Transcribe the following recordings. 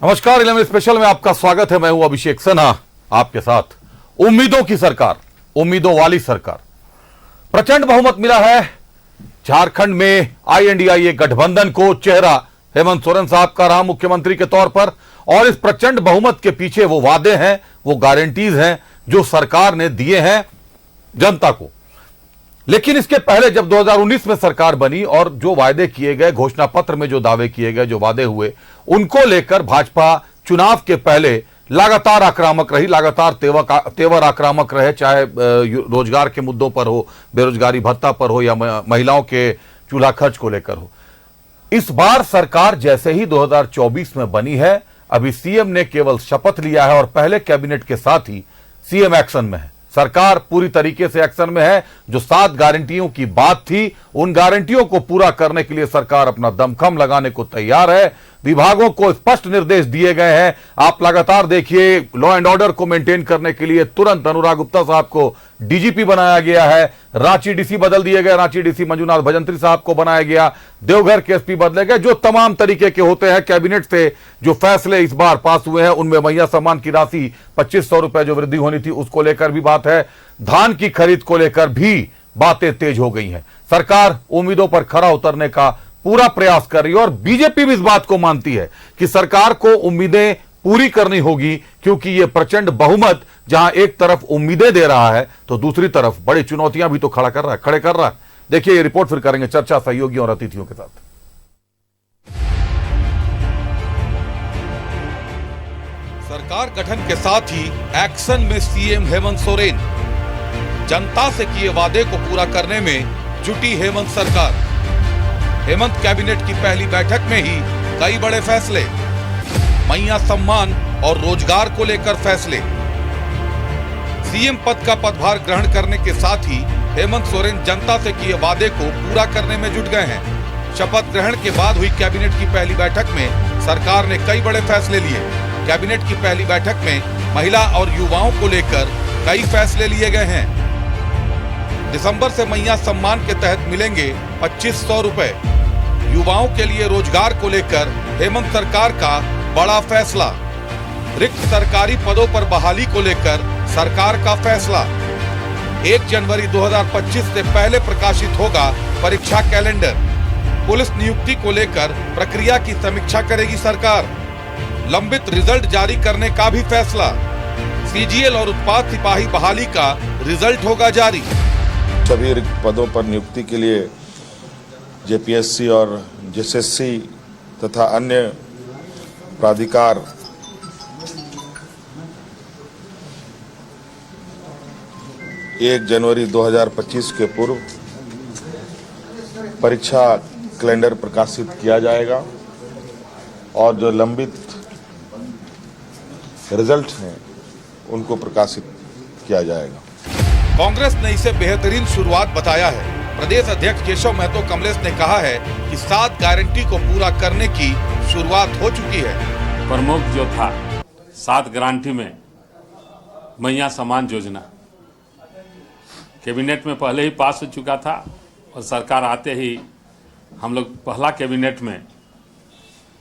नमस्कार, 11 स्पेशल में आपका स्वागत है। मैं हूं अभिषेक सिन्हा आपके साथ। उम्मीदों की सरकार, उम्मीदों वाली सरकार, प्रचंड बहुमत मिला है झारखंड में। INDIA गठबंधन को चेहरा हेमंत सोरेन साहब का रहा मुख्यमंत्री के तौर पर, और इस प्रचंड बहुमत के पीछे वो वादे हैं, वो गारंटीज हैं जो सरकार ने दिए हैं जनता को। लेकिन इसके पहले जब 2019 में सरकार बनी और जो वायदे किए गए, घोषणा पत्र में जो दावे किए गए, जो वादे हुए, उनको लेकर भाजपा चुनाव के पहले लगातार आक्रामक रही, लगातार तेवर आक्रामक रहे, चाहे रोजगार के मुद्दों पर हो, बेरोजगारी भत्ता पर हो, या महिलाओं के चूल्हा खर्च को लेकर हो। इस बार सरकार जैसे ही 2024 में बनी है, अभी सीएम ने केवल शपथ लिया है और पहले कैबिनेट के साथ ही सीएम एक्शन में है। सरकार पूरी तरीके से एक्शन में है। जो 7 गारंटियों की बात थी, उन गारंटियों को पूरा करने के लिए सरकार अपना दमखम लगाने को तैयार है। विभागों को स्पष्ट निर्देश दिए गए हैं। आप लगातार देखिए, लॉ एंड ऑर्डर को मेंटेन करने के लिए तुरंत अनुराग गुप्ता साहब को डीजीपी बनाया गया है। रांची डीसी बदल दिए गए, रांची डीसी मंजुनाथ भजंत्री साहब को बनाया गया। देवघर के एसपी बदले गए। जो तमाम तरीके के होते हैं, कैबिनेट से जो फैसले इस बार पास हुए हैं, उनमें मैया सम्मान की राशि 2500 रुपए जो वृद्धि होनी थी, उसको लेकर भी बात है। धान की खरीद को लेकर भी बातें तेज हो गई हैं। सरकार उम्मीदों पर खरा उतरने का पूरा प्रयास कर रही है और बीजेपी भी इस बात को मानती है कि सरकार को उम्मीदें पूरी करनी होगी, क्योंकि यह प्रचंड बहुमत जहां एक तरफ उम्मीदें दे रहा है तो दूसरी तरफ बड़ी चुनौतियां भी तो खड़े कर रहा है। देखिए ये रिपोर्ट, फिर करेंगे चर्चा सहयोगियों और अतिथियों के साथ। सरकार गठन के साथ ही एक्शन में सीएम हेमंत सोरेन। जनता से किए वादे को पूरा करने में जुटी हेमंत सरकार। हेमंत कैबिनेट की पहली बैठक में ही कई बड़े फैसले, मैया सम्मान और रोजगार को लेकर फैसले। सीएम पद का पदभार ग्रहण करने के साथ ही हेमंत सोरेन जनता से किए वादे को पूरा करने में जुट गए हैं। शपथ ग्रहण के बाद हुई कैबिनेट की पहली बैठक में सरकार ने कई बड़े फैसले लिए। कैबिनेट की पहली बैठक में महिला और युवाओं को लेकर कई फैसले लिए गए हैं। दिसंबर से मैया सम्मान के तहत मिलेंगे 2500 रुपए। युवाओं के लिए रोजगार को लेकर हेमंत सरकार का बड़ा फैसला। रिक्त सरकारी पदों पर बहाली को लेकर सरकार का फैसला। 1 जनवरी 2025 से पहले प्रकाशित होगा परीक्षा कैलेंडर। पुलिस नियुक्ति को लेकर प्रक्रिया की समीक्षा करेगी सरकार। लंबित रिजल्ट जारी करने का भी फैसला। CGL और उत्पाद सिपाही बहाली का रिजल्ट होगा जारी। सभी रिक्त पदों पर नियुक्ति के लिए JPSC और JSSC तथा अन्य प्राधिकार एक जनवरी 2025 के पूर्व परीक्षा कैलेंडर प्रकाशित किया जाएगा और जो लंबित रिजल्ट हैं उनको प्रकाशित किया जाएगा। कांग्रेस ने इसे बेहतरीन शुरुआत बताया है। प्रदेश अध्यक्ष केशव महतो कमलेश ने कहा है कि 7 गारंटी को पूरा करने की शुरुआत हो चुकी है। प्रमुख जो था 7 गारंटी में मैया सम्मान योजना कैबिनेट में पहले ही पास हो चुका था और सरकार आते ही हम लोग पहला कैबिनेट में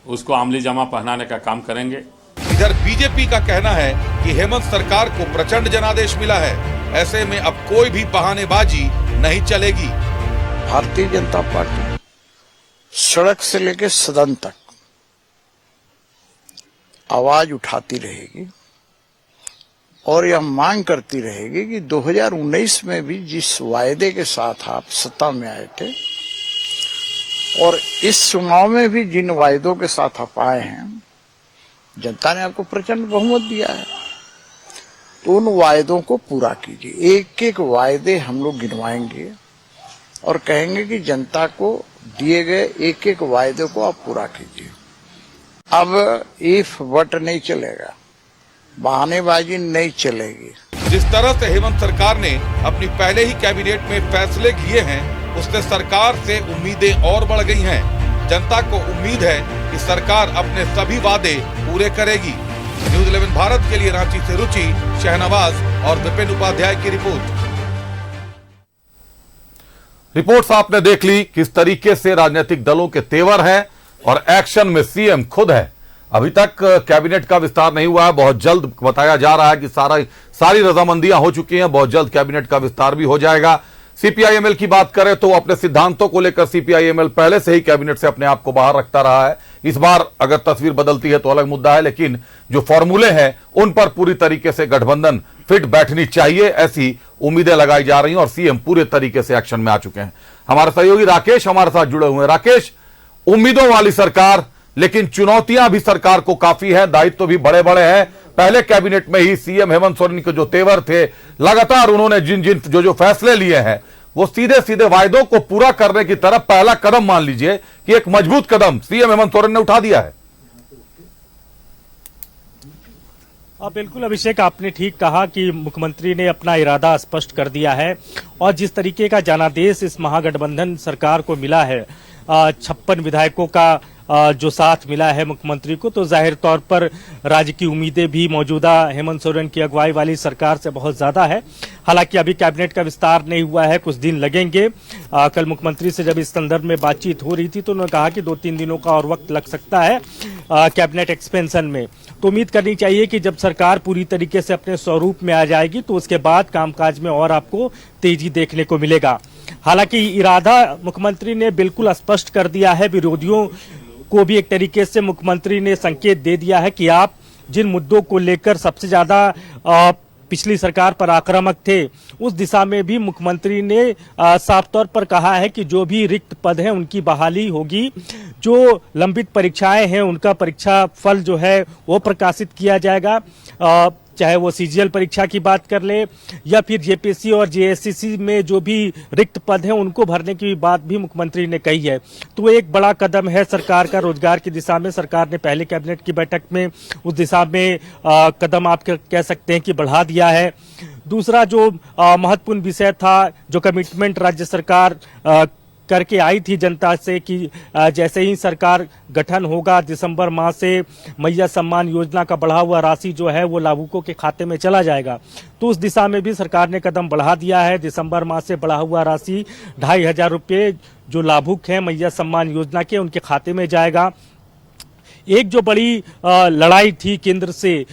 उसको अमली जमा पहनाने का काम करेंगे। इधर बीजेपी का कहना है कि हेमंत सरकार को प्रचंड जनादेश मिला है, ऐसे में अब कोई भी बहानेबाजी नहीं चलेगी। भारतीय जनता पार्टी सड़क से लेकर सदन तक आवाज उठाती रहेगी और यह मांग करती रहेगी कि 2019 में भी जिस वायदे के साथ आप सत्ता में आए थे और इस चुनाव में भी जिन वायदों के साथ आप आए हैं, जनता ने आपको प्रचंड बहुमत दिया है, तो उन वायदों को पूरा कीजिए। एक एक वायदे हम लोग गिनवाएंगे और कहेंगे कि जनता को दिए गए एक एक वायदे को आप पूरा कीजिए। अब इफ बट नहीं चलेगा, बहानेबाजी नहीं चलेगी। जिस तरह से हेमंत सरकार ने अपनी पहले ही कैबिनेट में फैसले किए हैं, उससे सरकार से उम्मीदें और बढ़ गई हैं। जनता को उम्मीद है कि सरकार अपने सभी वादे पूरे करेगी। न्यूज़ 11 भारत के लिए रांची से रुचि, शहनवाज और विपिन उपाध्याय की रिपोर्ट। रिपोर्ट्स आपने देख ली किस तरीके से राजनीतिक दलों के तेवर हैं और एक्शन में सीएम खुद है। अभी तक कैबिनेट का विस्तार नहीं हुआ है। बहुत जल्द बताया जा रहा है कि सारी रजामंदियां हो चुकी हैं, बहुत जल्द कैबिनेट का विस्तार भी हो जाएगा। सीपीआईएमएल की बात करें तो अपने सिद्धांतों को लेकर सीपीआईएमएल पहले से ही कैबिनेट से अपने आप को बाहर रखता रहा है। इस बार अगर तस्वीर बदलती है तो अलग मुद्दा है, लेकिन जो फॉर्मूले हैं उन पर पूरी तरीके से गठबंधन फिट बैठनी चाहिए, ऐसी उम्मीदें लगाई जा रही हैं और सीएम पूरे तरीके से एक्शन में आ चुके हैं। हमारे सहयोगी राकेश हमारे साथ जुड़े हुए हैं। राकेश, उम्मीदों वाली सरकार, लेकिन चुनौतियां भी सरकार को काफी है, दायित्व भी बड़े बड़े हैं। पहले कैबिनेट में ही सीएम हेमंत सोरेन के जो तेवर थे, लगातार उन्होंने जिन जो फैसले लिए हैं वो सीधे सीधे वायदों को पूरा करने की तरफ पहला कदम मान लीजिए कि एक मजबूत कदम सीएम हेमंत सोरेन ने उठा दिया है। बिल्कुल अभिषेक, आपने ठीक कहा कि मुख्यमंत्री ने अपना इरादा स्पष्ट कर दिया है और जिस तरीके का जनादेश इस महागठबंधन सरकार को मिला है, 56 विधायकों का जो साथ मिला है मुख्यमंत्री को, तो जाहिर तौर पर राज्य की उम्मीदें भी मौजूदा हेमंत सोरेन की अगुवाई वाली सरकार से बहुत ज्यादा है। हालांकि अभी कैबिनेट का विस्तार नहीं हुआ है, कुछ दिन लगेंगे। कल मुख्यमंत्री से जब इस संदर्भ में बातचीत हो रही थी तो उन्होंने कहा कि 2-3 दिनों का और वक्त लग सकता है कैबिनेट एक्सपेंशन में। तो उम्मीद करनी चाहिए कि जब सरकार पूरी तरीके से अपने स्वरूप में आ जाएगी तो उसके बाद कामकाज में और आपको तेजी देखने को मिलेगा। हालांकि इरादा मुख्यमंत्री ने बिल्कुल स्पष्ट कर दिया है। विरोधियों को भी एक तरीके से मुख्यमंत्री ने संकेत दे दिया है कि आप जिन मुद्दों को लेकर सबसे ज्यादा पिछली सरकार पर आक्रामक थे, उस दिशा में भी मुख्यमंत्री ने साफ तौर पर कहा है कि जो भी रिक्त पद हैं उनकी बहाली होगी, जो लंबित परीक्षाएं हैं उनका परीक्षा फल जो है वो प्रकाशित किया जाएगा। चाहे वो सीजीएल परीक्षा की बात कर ले या फिर जेपीएससी और जेएससीसी में जो भी रिक्त पद हैं उनको भरने की बात भी मुख्यमंत्री ने कही है। तो एक बड़ा कदम है सरकार का रोजगार की दिशा में। सरकार ने पहले कैबिनेट की बैठक में उस दिशा में कदम आप कह सकते हैं कि बढ़ा दिया है। दूसरा जो महत्वपूर्ण विषय था, जो कमिटमेंट राज्य सरकार करके आई थी जनता से कि जैसे ही सरकार गठन होगा दिसंबर माह से मैया सम्मान योजना का बढ़ा हुआ राशि जो है वो लाभुकों के खाते में चला जाएगा। तो उस दिशा में भी सरकार ने कदम बढ़ा दिया है। दिसंबर माह से बढ़ा हुआ राशि 2500 रुपये जो लाभुक हैं मैया सम्मान योजना के उनके खाते में जाएगा। एक जो बड़ी लड़ाई थी केंद्र से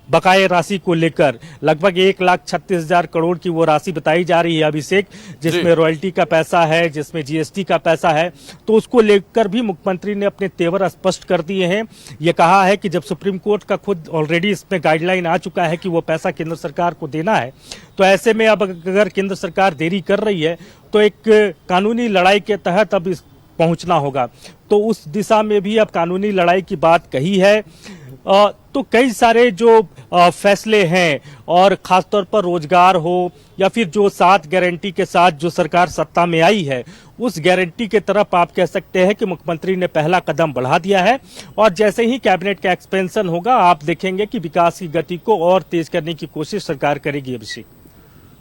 बकाये राशि को लेकर, लगभग 1,36,000 करोड़ की वो राशि बताई जा रही है अभिषेक, जिसमें रॉयल्टी का पैसा है, जिसमें जीएसटी का पैसा है। तो उसको लेकर भी मुख्यमंत्री ने अपने तेवर स्पष्ट कर दिए हैं। ये कहा है कि जब सुप्रीम कोर्ट का खुद ऑलरेडी इसमें गाइडलाइन आ चुका है कि वो पैसा केंद्र सरकार को देना है, तो ऐसे में अब अगर केंद्र सरकार देरी कर रही है तो एक कानूनी लड़ाई के तहत अब पहुंचना होगा। तो उस दिशा में भी अब कानूनी लड़ाई की बात कही है। तो कई सारे जो फैसले हैं और खासतौर पर रोजगार हो या फिर जो 7 गारंटी के साथ जो सरकार सत्ता में आई है, उस गारंटी के तरफ आप कह सकते हैं कि मुख्यमंत्री ने पहला कदम बढ़ा दिया है। और जैसे ही कैबिनेट का एक्सपेंशन होगा आप देखेंगे कि विकास की गति को और तेज करने की कोशिश सरकार करेगी। अभिषेक,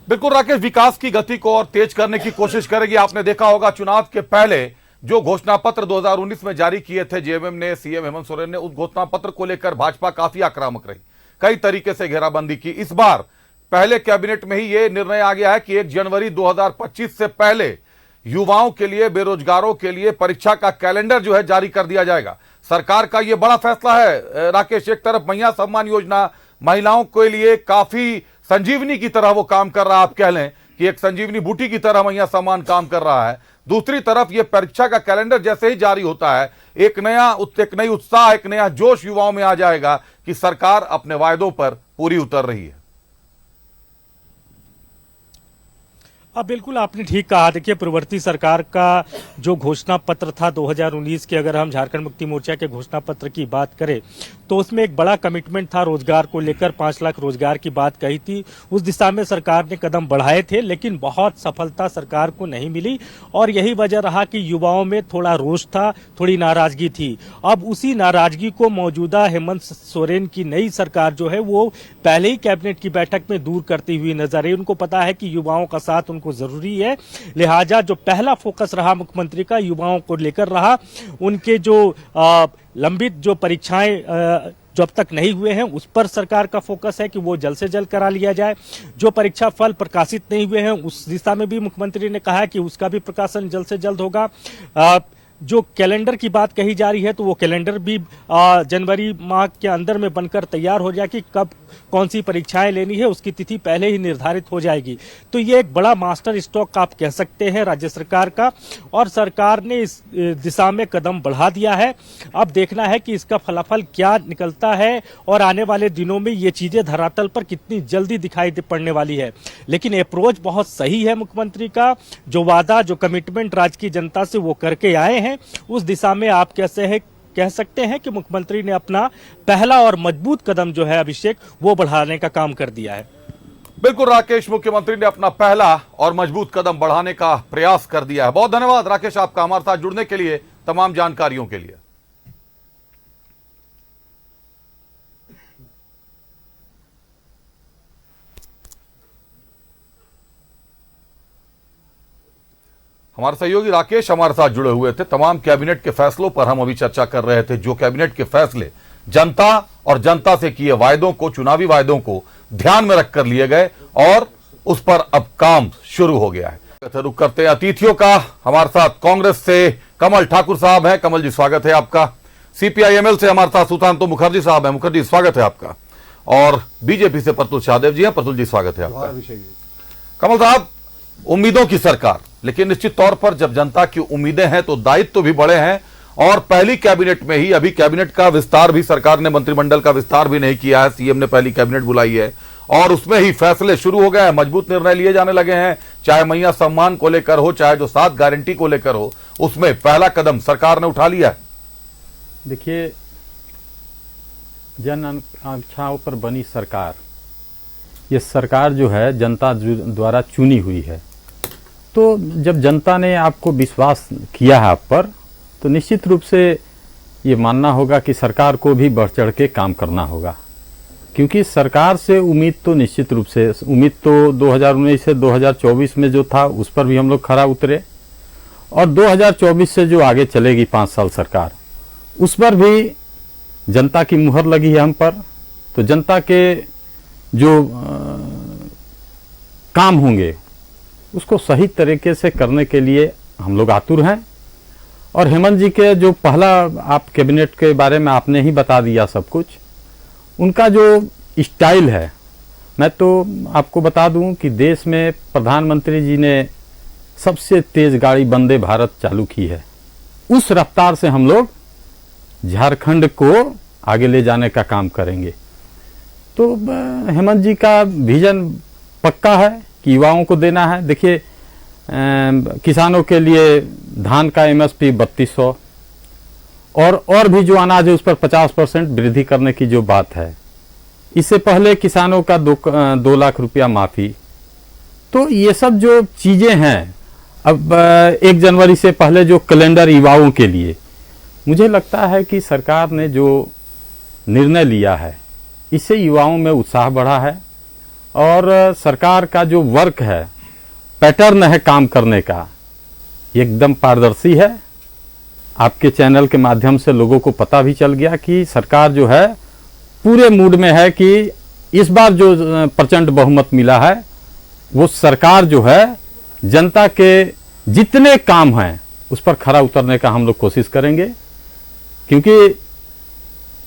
बिल्कुल राकेश, विकास की गति को और तेज करने की कोशिश करेगी। आपने देखा होगा चुनाव के पहले जो घोषणा पत्र 2019 में जारी किए थे जेएमएम ने, सीएम हेमंत सोरेन ने, उस घोषणा पत्र को लेकर भाजपा काफी आक्रामक रही, कई तरीके से घेराबंदी की। इस बार पहले कैबिनेट में ही यह निर्णय आ गया है कि 1 जनवरी 2025 से पहले युवाओं के लिए, बेरोजगारों के लिए परीक्षा का कैलेंडर जो है जारी कर दिया जाएगा। सरकार का यह बड़ा फैसला है राकेश। एक तरफ मैया सम्मान योजना महिलाओं के लिए काफी संजीवनी की तरह वो काम कर रहा है, आप कह लें कि एक संजीवनी बूटी की तरह मैया सम्मान काम कर रहा है। दूसरी तरफ ये परीक्षा का कैलेंडर जैसे ही जारी होता है एक नई उत्साह, एक नया जोश युवाओं में आ जाएगा कि सरकार अपने वायदों पर पूरी उतर रही है। अब बिल्कुल आपने ठीक कहा। देखिए, पूर्ववर्ती सरकार का जो घोषणा पत्र था 2019 के, अगर हम झारखंड मुक्ति मोर्चा के घोषणा पत्र की बात करें तो उसमें एक बड़ा कमिटमेंट था रोजगार को लेकर, 5 लाख रोजगार की बात कही थी। उस दिशा में सरकार ने कदम बढ़ाए थे, लेकिन बहुत सफलता सरकार को नहीं मिली और यही वजह रहा कि युवाओं में थोड़ा रोष था, थोड़ी नाराजगी थी। अब उसी नाराजगी को मौजूदा हेमंत सोरेन की नई सरकार जो है वो पहले ही कैबिनेट की बैठक में दूर करती हुई नजर आई। उनको पता है कि युवाओं का साथ उनको जरूरी है, लिहाजा जो पहला फोकस रहा मुख्यमंत्री का युवाओं को लेकर रहा। उनके जो लंबित जो परीक्षाएं जो अब तक नहीं हुए हैं उस पर सरकार का फोकस है कि वो जल्द से जल्द करा लिया जाए। जो परीक्षा फल प्रकाशित नहीं हुए हैं उस दिशा में भी मुख्यमंत्री ने कहा है कि उसका भी प्रकाशन जल्द से जल्द होगा। जो कैलेंडर की बात कही जा रही है तो वो कैलेंडर भी जनवरी माह के अंदर में बनकर तैयार हो जाए कि कब कौन सी परीक्षाएं लेनी है उसकी तिथि पहले ही निर्धारित हो जाएगी। तो ये एक बड़ा मास्टर स्ट्रोक आप कह सकते हैं राज्य सरकार का, और सरकार ने इस दिशा में कदम बढ़ा दिया है। अब देखना है कि इसका फलाफल क्या निकलता है और आने वाले दिनों में ये चीजें धरातल पर कितनी जल्दी दिखाई पड़ने वाली है। लेकिन अप्रोच बहुत सही है मुख्यमंत्री का, जो वादा जो कमिटमेंट राज्य की जनता से वो करके आए हैं उस दिशा में आप कह सकते हैं कि मुख्यमंत्री ने अपना पहला और मजबूत कदम जो है अभिषेक वो बढ़ाने का काम कर दिया है। बिल्कुल राकेश, मुख्यमंत्री ने अपना पहला और मजबूत कदम बढ़ाने का प्रयास कर दिया है। बहुत धन्यवाद राकेश आपका हमारे साथ जुड़ने के लिए, तमाम जानकारियों के लिए। हमारे सहयोगी राकेश हमारे साथ जुड़े हुए थे। तमाम कैबिनेट के फैसलों पर हम अभी चर्चा कर रहे थे, जो कैबिनेट के फैसले जनता और जनता से किए वायदों को, चुनावी वायदों को ध्यान में रखकर लिए गए और उस पर अब काम शुरू हो गया है। रुक करते हैं अतिथियों का। हमारे साथ कांग्रेस से कमल ठाकुर साहब हैं। कमल जी स्वागत है आपका। सीपीआईएमएल से हमारे साथ सुशांत मुखर्जी साहब हैं। मुखर्जी स्वागत है आपका। और बीजेपी से प्रतुल शाहदेव जी हैं। प्रतुल जी स्वागत है आपका। कमल साहब, उम्मीदों की सरकार, लेकिन निश्चित तौर पर जब जनता की उम्मीदें हैं तो दायित्व भी बड़े हैं। और पहली कैबिनेट में ही, अभी कैबिनेट का विस्तार भी सरकार ने, मंत्रिमंडल का विस्तार भी नहीं किया है, सीएम ने पहली कैबिनेट बुलाई है और उसमें ही फैसले शुरू हो गए हैं, मजबूत निर्णय लिए जाने लगे हैं। चाहे मैया सम्मान को लेकर हो, चाहे जो 7 गारंटी को लेकर हो, उसमें पहला कदम सरकार ने उठा लिया है। देखिए, जन आकांक्षाओं पर बनी सरकार, ये सरकार जो है जनता द्वारा चुनी हुई है। तो जब जनता ने आपको विश्वास किया है आप पर, तो निश्चित रूप से ये मानना होगा कि सरकार को भी बढ़ चढ़ के काम करना होगा। क्योंकि सरकार से उम्मीद तो निश्चित रूप से, उम्मीद तो 2019 से 2024 में जो था उस पर भी हम लोग खरा उतरे, और 2024 से जो आगे चलेगी 5 साल सरकार, उस पर भी जनता की मुहर लगी है हम पर। तो जनता के जो काम होंगे उसको सही तरीके से करने के लिए हम लोग आतुर हैं। और हेमंत जी के जो पहला, आप कैबिनेट के बारे में आपने ही बता दिया सब कुछ, उनका जो स्टाइल है, मैं तो आपको बता दूं कि देश में प्रधानमंत्री जी ने सबसे तेज गाड़ी वंदे भारत चालू की है। उस रफ्तार से हम लोग झारखंड को आगे ले जाने का काम करेंगे। तो हेमंत जी का विजन पक्का है कि युवाओं को देना है। देखिए, किसानों के लिए धान का एमएसपी 3200 और भी जो अनाज है उस पर 50% वृद्धि करने की जो बात है। इससे पहले किसानों का 2 लाख रुपया माफी। तो ये सब जो चीजें हैं, अब 1 जनवरी से पहले जो कैलेंडर युवाओं के लिए, मुझे लगता है कि सरकार ने जो निर्णय लिया है इससे युवाओं में उत्साह बढ़ा है। और सरकार का जो वर्क है, पैटर्न है काम करने का, एकदम पारदर्शी है। आपके चैनल के माध्यम से लोगों को पता भी चल गया कि सरकार जो है पूरे मूड में है कि इस बार जो प्रचंड बहुमत मिला है वो सरकार जो है जनता के जितने काम हैं उस पर खरा उतरने का हम लोग कोशिश करेंगे। क्योंकि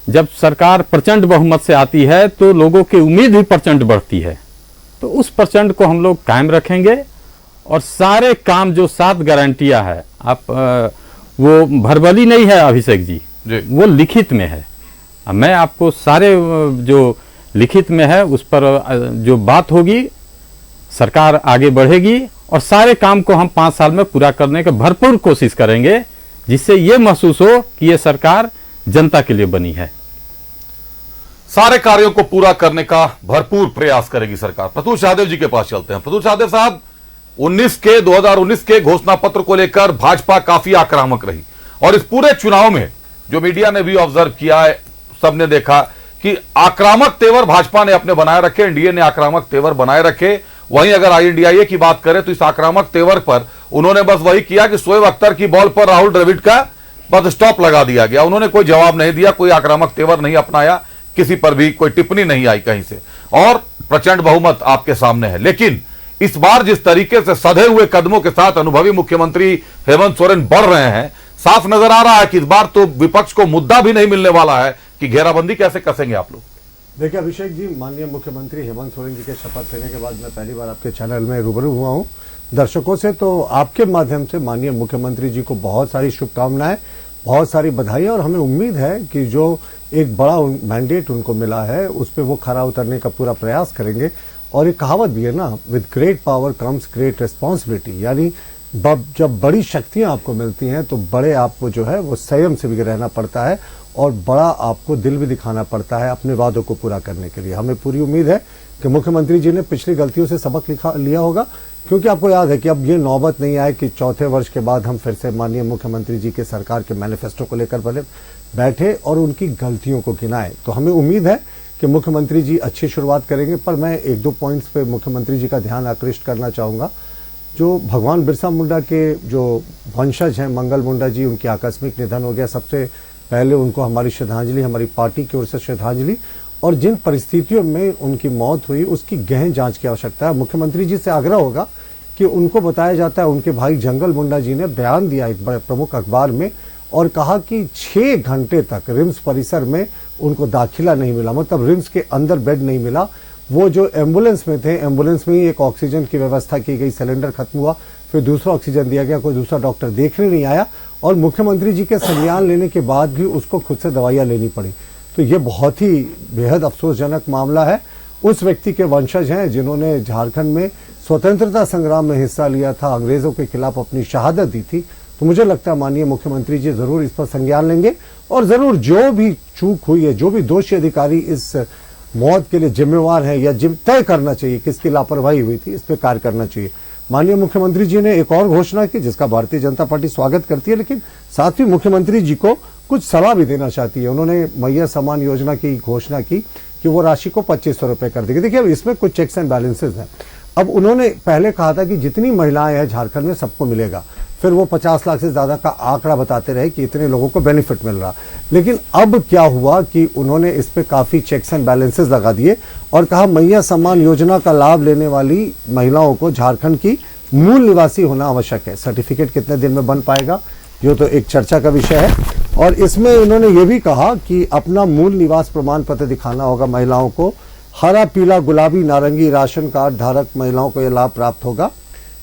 जब सरकार प्रचंड बहुमत से आती है तो लोगों की उम्मीद भी प्रचंड बढ़ती है। तो उस प्रचंड को हम लोग कायम रखेंगे और सारे काम जो 7 गारंटियां है, आप वो भरबली नहीं है अभिषेक जी, वो लिखित में है। मैं आपको सारे जो लिखित में है उस पर जो बात होगी, सरकार आगे बढ़ेगी और सारे काम को हम 5 साल में पूरा करने की भरपूर कोशिश करेंगे, जिससे ये महसूस हो कि ये सरकार जनता के लिए बनी है। सारे कार्यों को पूरा करने का भरपूर प्रयास करेगी सरकार। प्रतुल शाहदेव जी के पास चलते हैं। प्रतुल शाहदेव साहब, 2019 के घोषणा पत्र को लेकर भाजपा काफी आक्रामक रही और इस पूरे चुनाव में जो मीडिया ने भी ऑब्जर्व किया है, सबने देखा कि आक्रामक तेवर भाजपा ने अपने बनाए रखे, एनडीए ने आक्रामक तेवर बनाए रखे। वहीं अगर आईएनडीआईए की बात करें तो इस आक्रामक तेवर पर उन्होंने बस वही किया कि शोएब अख्तर की बॉल पर राहुल द्रविड़ का बस स्टॉप लगा दिया गया। उन्होंने कोई जवाब नहीं दिया, कोई आक्रामक तेवर नहीं अपनाया, किसी पर भी कोई टिप्पणी नहीं आई कहीं से, और प्रचंड बहुमत आपके सामने है। लेकिन इस बार जिस तरीके से सधे हुए कदमों के साथ अनुभवी मुख्यमंत्री हेमंत सोरेन बढ़ रहे हैं, साफ नजर आ रहा है कि इस बार तो विपक्ष को मुद्दा भी नहीं मिलने वाला है कि घेराबंदी कैसे कसेंगे आप लोग। देखिए अभिषेक जी, माननीय मुख्यमंत्री हेमंत सोरेन जी के शपथ लेने के बाद मैं पहली बार आपके चैनल में रूबरू हुआ हूं दर्शकों से, तो आपके माध्यम से माननीय मुख्यमंत्री जी को बहुत सारी शुभकामनाएं, बहुत सारी बधाइयां, और हमें उम्मीद है कि जो एक बड़ा मैंडेट उनको मिला है उस पर वो खरा उतरने का पूरा प्रयास करेंगे। और एक कहावत भी है ना, with great power comes great responsibility, यानी जब बड़ी शक्तियां आपको मिलती हैं तो बड़े आपको जो है वो संयम से भी रहना पड़ता है और बड़ा आपको दिल भी दिखाना पड़ता है अपने वादों को पूरा करने के लिए। हमें पूरी उम्मीद है कि मुख्यमंत्री जी ने पिछली गलतियों से सबक लिया होगा, क्योंकि आपको याद है कि अब ये नौबत नहीं आए कि चौथे वर्ष के बाद हम फिर से माननीय मुख्यमंत्री जी के सरकार के मैनिफेस्टो को लेकर पहले बैठे और उनकी गलतियों को गिनाए। तो हमें उम्मीद है कि मुख्यमंत्री जी अच्छी शुरुआत करेंगे। पर मैं एक दो पॉइंट्स पे मुख्यमंत्री जी का ध्यान आकृष्ट करना चाहूंगा। जो भगवान बिरसा मुंडा के जो वंशज हैं मंगल मुंडा जी, उनकी आकस्मिक निधन हो गया। सबसे पहले उनको हमारी श्रद्धांजलि, हमारी पार्टी की ओर से श्रद्धांजलि, और जिन परिस्थितियों में उनकी मौत हुई उसकी गहन जांच की आवश्यकता है। मुख्यमंत्री जी से आग्रह होगा कि उनको बताया जाता है, उनके भाई जंगल मुंडा जी ने बयान दिया एक बड़े प्रमुख अखबार में और कहा कि 6 घंटे तक रिम्स परिसर में उनको दाखिला नहीं मिला, मतलब रिम्स के अंदर बेड नहीं मिला। वो जो एम्बुलेंस में थे, एम्बुलेंस में ही एक ऑक्सीजन की व्यवस्था की गई, सिलेंडर खत्म हुआ, फिर दूसरा ऑक्सीजन दिया गया, कोई दूसरा डॉक्टर देखने नहीं आया और मुख्यमंत्री जी के संज्ञान लेने के बाद भी उसको खुद से दवाइयां लेनी पड़ी। तो ये बहुत ही बेहद अफसोसजनक मामला है। उस व्यक्ति के वंशज हैं जिन्होंने झारखंड में स्वतंत्रता संग्राम में हिस्सा लिया था, अंग्रेजों के खिलाफ अपनी शहादत दी थी। तो मुझे लगता है माननीय मुख्यमंत्री जी जरूर इस पर संज्ञान लेंगे और जरूर जो भी चूक हुई है, जो भी दोषी अधिकारी इस मौत के लिए जिम्मेवार है या तय करना चाहिए किसकी लापरवाही हुई थी, इस पर कार्य करना चाहिए। माननीय मुख्यमंत्री जी ने एक और घोषणा की जिसका भारतीय जनता पार्टी स्वागत करती है, लेकिन साथ ही मुख्यमंत्री जी को कुछ सलाह भी देना चाहती है। उन्होंने मैया सम्मान योजना की घोषणा की कि वो राशि को 2500 रुपए कर देंगे। देखिए अब इसमें कुछ चेक्स एंड बैलेंसेज हैं। अब उन्होंने पहले कहा था कि जितनी महिलाएं हैं झारखंड में सबको मिलेगा, फिर वो 50 लाख से ज्यादा का आंकड़ा बताते रहे कि इतने लोगों को बेनिफिट मिल रहा। लेकिन अब क्या हुआ कि उन्होंने इस पे काफी चेक्स एंड बैलेंसेस लगा दिए और कहा मैया सम्मान योजना का लाभ लेने वाली महिलाओं को झारखंड की मूल निवासी होना आवश्यक है। सर्टिफिकेट कितने दिन में बन पाएगा, ये तो एक चर्चा का विषय है। और इसमें उन्होंने ये भी कहा कि अपना मूल निवास प्रमाण पत्र दिखाना होगा महिलाओं को। हरा, पीला, गुलाबी, नारंगी राशन कार्ड धारक महिलाओं को यह लाभ प्राप्त होगा।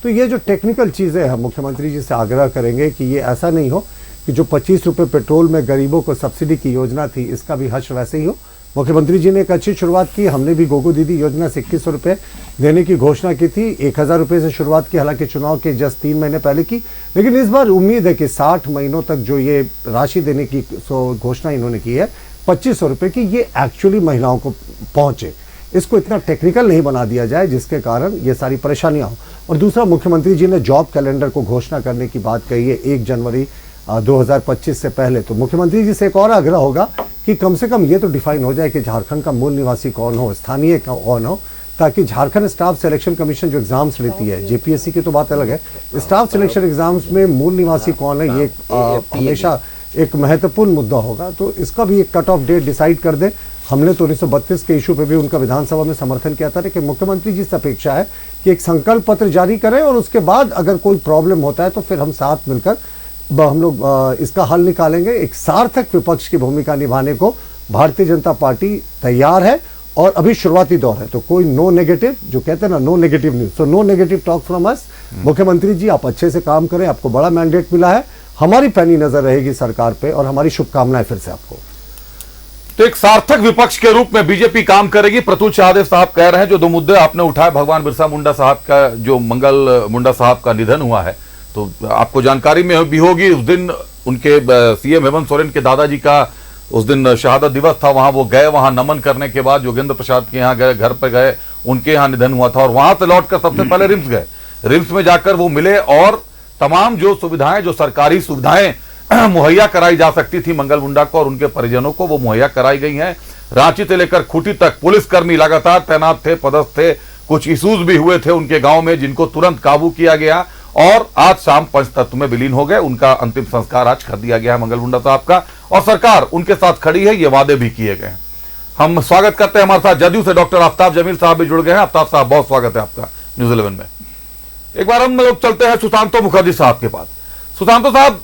तो ये जो टेक्निकल चीजें हम मुख्यमंत्री जी से आग्रह करेंगे कि ये ऐसा नहीं हो कि जो 25 रुपए पेट्रोल में गरीबों को सब्सिडी की योजना थी, इसका भी हश्र वैसे ही हो। मुख्यमंत्री जी ने एक अच्छी शुरुआत की। हमने भी गोगो दीदी योजना से 2100 रुपए देने की घोषणा की थी। 1000 रुपए से शुरुआत की, हालांकि चुनाव के जस्ट 3 महीने पहले की। लेकिन इस बार उम्मीद है कि 60 महीनों तक जो ये राशि देने की घोषणा इन्होंने की है 2500 रुपए की, ये एक्चुअली महिलाओं को पहुंचे। इसको इतना टेक्निकल नहीं बना दिया जाए जिसके कारण ये सारी परेशानियां हो। और दूसरा, मुख्यमंत्री जी ने जॉब कैलेंडर को घोषणा करने की बात कही है 1 जनवरी 2025 से पहले। तो मुख्यमंत्री जी से एक और आग्रह होगा कि कम से कम ये तो डिफाइन हो जाए कि झारखंड का मूल निवासी कौन हो, स्थानीय कौन हो, ताकि झारखंड स्टाफ सिलेक्शन कमीशन जो एग्जाम्स लेती है, जेपीएससी की तो बात अलग है, स्टाफ सिलेक्शन एग्जाम्स में मूल निवासी कौन है ये हमेशा एक महत्वपूर्ण मुद्दा होगा। तो इसका भी एक कट ऑफ डेट डिसाइड कर दे। हमने तो 1932 के इशू पे भी उनका विधानसभा में समर्थन किया था, लेकिन मुख्यमंत्री जी से अपेक्षा है कि एक संकल्प पत्र जारी करें और उसके बाद अगर कोई प्रॉब्लम होता है तो फिर हम साथ मिलकर हम लोग इसका हल निकालेंगे। एक सार्थक विपक्ष की भूमिका निभाने को भारतीय जनता पार्टी तैयार है और अभी शुरुआती दौर है। तो कोई नो नेगेटिव, जो कहते हैं ना, no negative news, so no negative talk from us. मुख्यमंत्री जी आप अच्छे से काम करें, आपको बड़ा मैंडेट मिला है, हमारी पैनी नजर रहेगी सरकार पे और हमारी शुभकामनाएं फिर से आपको। तो एक सार्थक विपक्ष के रूप में बीजेपी काम करेगी। प्रतुल शाहदेव साहब कह रहे हैं, जो 2 मुद्दे आपने उठाए, भगवान बिरसा मुंडा साहब का, जो मंगल मुंडा साहब का निधन हुआ है, तो आपको जानकारी में भी होगी उस दिन उनके सीएम हेमंत सोरेन के दादाजी का उस दिन शहादत दिवस था। वहां वो गए, वहां नमन करने के बाद योगेंद्र प्रसाद के यहाँ गए, घर पर गए, उनके यहाँ निधन हुआ था और वहां से लौटकर सबसे पहले रिम्स गए। रिम्स में जाकर वो मिले और तमाम जो सुविधाएं, जो सरकारी सुविधाएं मुहैया कराई जा सकती थी मंगल मुंडा को और उनके परिजनों को, वो मुहैया कराई गई हैं। रांची से लेकर खूंटी तक पुलिसकर्मी लगातार तैनात थे, पदस्थ थे। कुछ इश्यूज भी हुए थे उनके गांव में जिनको तुरंत काबू किया गया और आज शाम पंचतत्व में विलीन हो गए। उनका अंतिम संस्कार आज कर दिया गया है मंगल मुंडा साहब का और सरकार उनके साथ खड़ी है, ये वादे भी किए गए हैं। हम स्वागत करते हैं, हमारे साथ जदयू से डॉक्टर आफ्ताब जमील साहब भी जुड़ गए हैं। आफ्ताब साहब, बहुत स्वागत है आपका न्यूज़ 11 में। एक बार हम लोग चलते हैं सुशांतो मुखर्जी साहब के पास। सुशांतो साहब,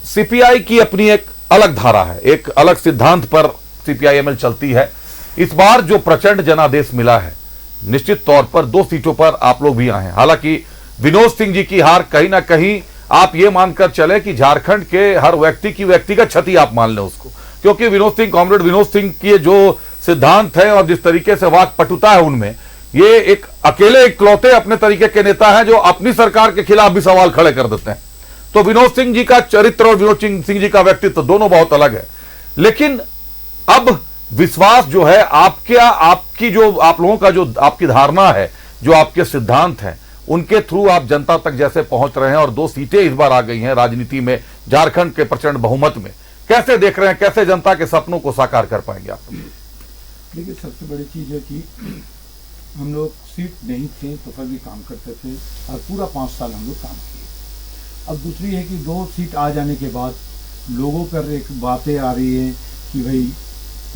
सीपीआई की अपनी एक अलग धारा है, एक अलग सिद्धांत पर सीपीआईएमएल चलती है। इस बार जो प्रचंड जनादेश मिला है, निश्चित तौर पर 2 सीटों पर आप लोग भी आए हैं। हालांकि विनोद सिंह जी की हार कहीं ना कहीं आप ये मानकर चले कि झारखंड के हर व्यक्ति की व्यक्तिगत क्षति आप मान लें उसको, क्योंकि विनोद सिंह, कॉमरेड विनोद सिंह की जो सिद्धांत है और जिस तरीके से वाक पटुता है उनमें, ये एक अकेले इकलौते अपने तरीके के नेता हैं जो अपनी सरकार के खिलाफ भी सवाल खड़े कर देते हैं। तो विनोद सिंह जी का चरित्र और विनोद सिंह जी का व्यक्तित्व दोनों बहुत अलग है। लेकिन अब विश्वास जो है आपकी जो आप लोगों का जो आपकी धारणा है, जो आपके सिद्धांत हैं, उनके थ्रू आप जनता तक जैसे पहुंच रहे हैं और 2 सीटें इस बार आ गई हैं राजनीति में, झारखंड के प्रचंड बहुमत में, कैसे देख रहे हैं, कैसे जनता के सपनों को साकार कर पाएंगे आप? देखिए, सबसे बड़ी चीज है कि हम लोग सीट नहीं थे तो फिर भी काम करते थे और पूरा 5 साल हम लोग काम किए। अब दूसरी है कि 2 सीट आ जाने के बाद लोगों पर एक बातें आ रही है कि भाई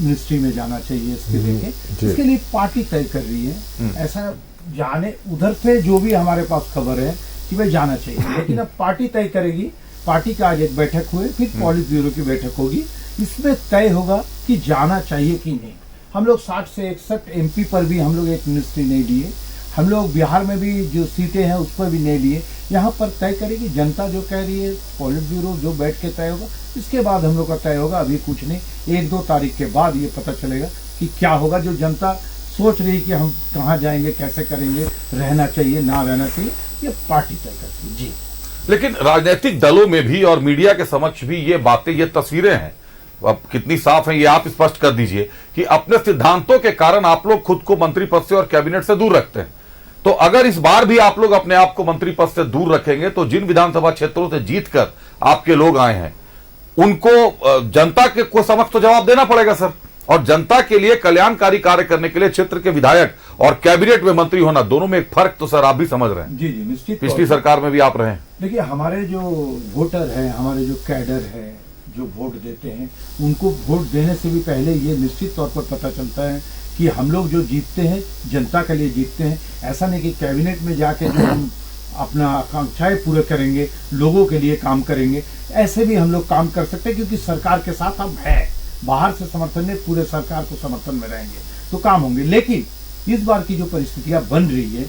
मिनिस्ट्री में जाना चाहिए, इसके लेके इसके लिए पार्टी तय कर रही है। ऐसा जाने उधर से जो भी हमारे पास खबर है कि भाई जाना चाहिए, लेकिन अब पार्टी तय करेगी। पार्टी का आज एक बैठक हुई, फिर पॉलिट ब्यूरो की बैठक होगी, इसमें तय होगा कि जाना चाहिए कि नहीं। हम लोग 60 से 61 एमपी पर भी हम लोग एक मिनिस्ट्री नहीं लिए, हम लोग बिहार में भी जो सीटें हैं उस पर भी नहीं लिए। यहाँ पर तय करेगी जनता, जो कह रही है पॉलिट ब्यूरो जो बैठ के तय होगा, इसके बाद हम लोग का तय होगा। अभी कुछ नहीं, 1-2 तारीख के बाद ये पता चलेगा कि क्या होगा। जो जनता सोच रही कि हम कहाँ जाएंगे, कैसे करेंगे, रहना चाहिए ना रहना चाहिए, ये पार्टी तय करती है जी। लेकिन राजनीतिक दलों में भी और मीडिया के समक्ष भी ये बातें, ये तस्वीरें हैं, अब कितनी साफ है ये आप स्पष्ट कर दीजिए कि अपने सिद्धांतों के कारण आप लोग खुद को मंत्री पद से और कैबिनेट से दूर रखते हैं। तो अगर इस बार भी आप लोग अपने आप को मंत्री पद से दूर रखेंगे तो जिन विधानसभा क्षेत्रों से जीतकर आपके लोग आए हैं उनको जनता के को समक्ष तो जवाब देना पड़ेगा सर। और जनता के लिए कल्याणकारी कार्य करने के लिए क्षेत्र के विधायक और कैबिनेट में मंत्री होना, दोनों में एक फर्क तो सर आप भी समझ रहे हैं। जी जी, निश्चित। पिछली सरकार में भी आप रहे हैं। देखिए, हमारे जो वोटर है, हमारे जो कैडर है, जो वोट देते हैं, उनको वोट देने से भी पहले ये निश्चित तौर पर पता चलता है कि हम लोग जो जीतते हैं जनता के लिए जीतते हैं। ऐसा नहीं कि कैबिनेट में जाके जो हम अपना आकांक्षाएं पूरे करेंगे, लोगों के लिए काम करेंगे, ऐसे भी हम लोग काम कर सकते हैं, क्योंकि सरकार के साथ हम हैं। बाहर से समर्थन नहीं, पूरे सरकार को समर्थन में रहेंगे तो काम होंगे। लेकिन इस बार की जो परिस्थितियां बन रही है,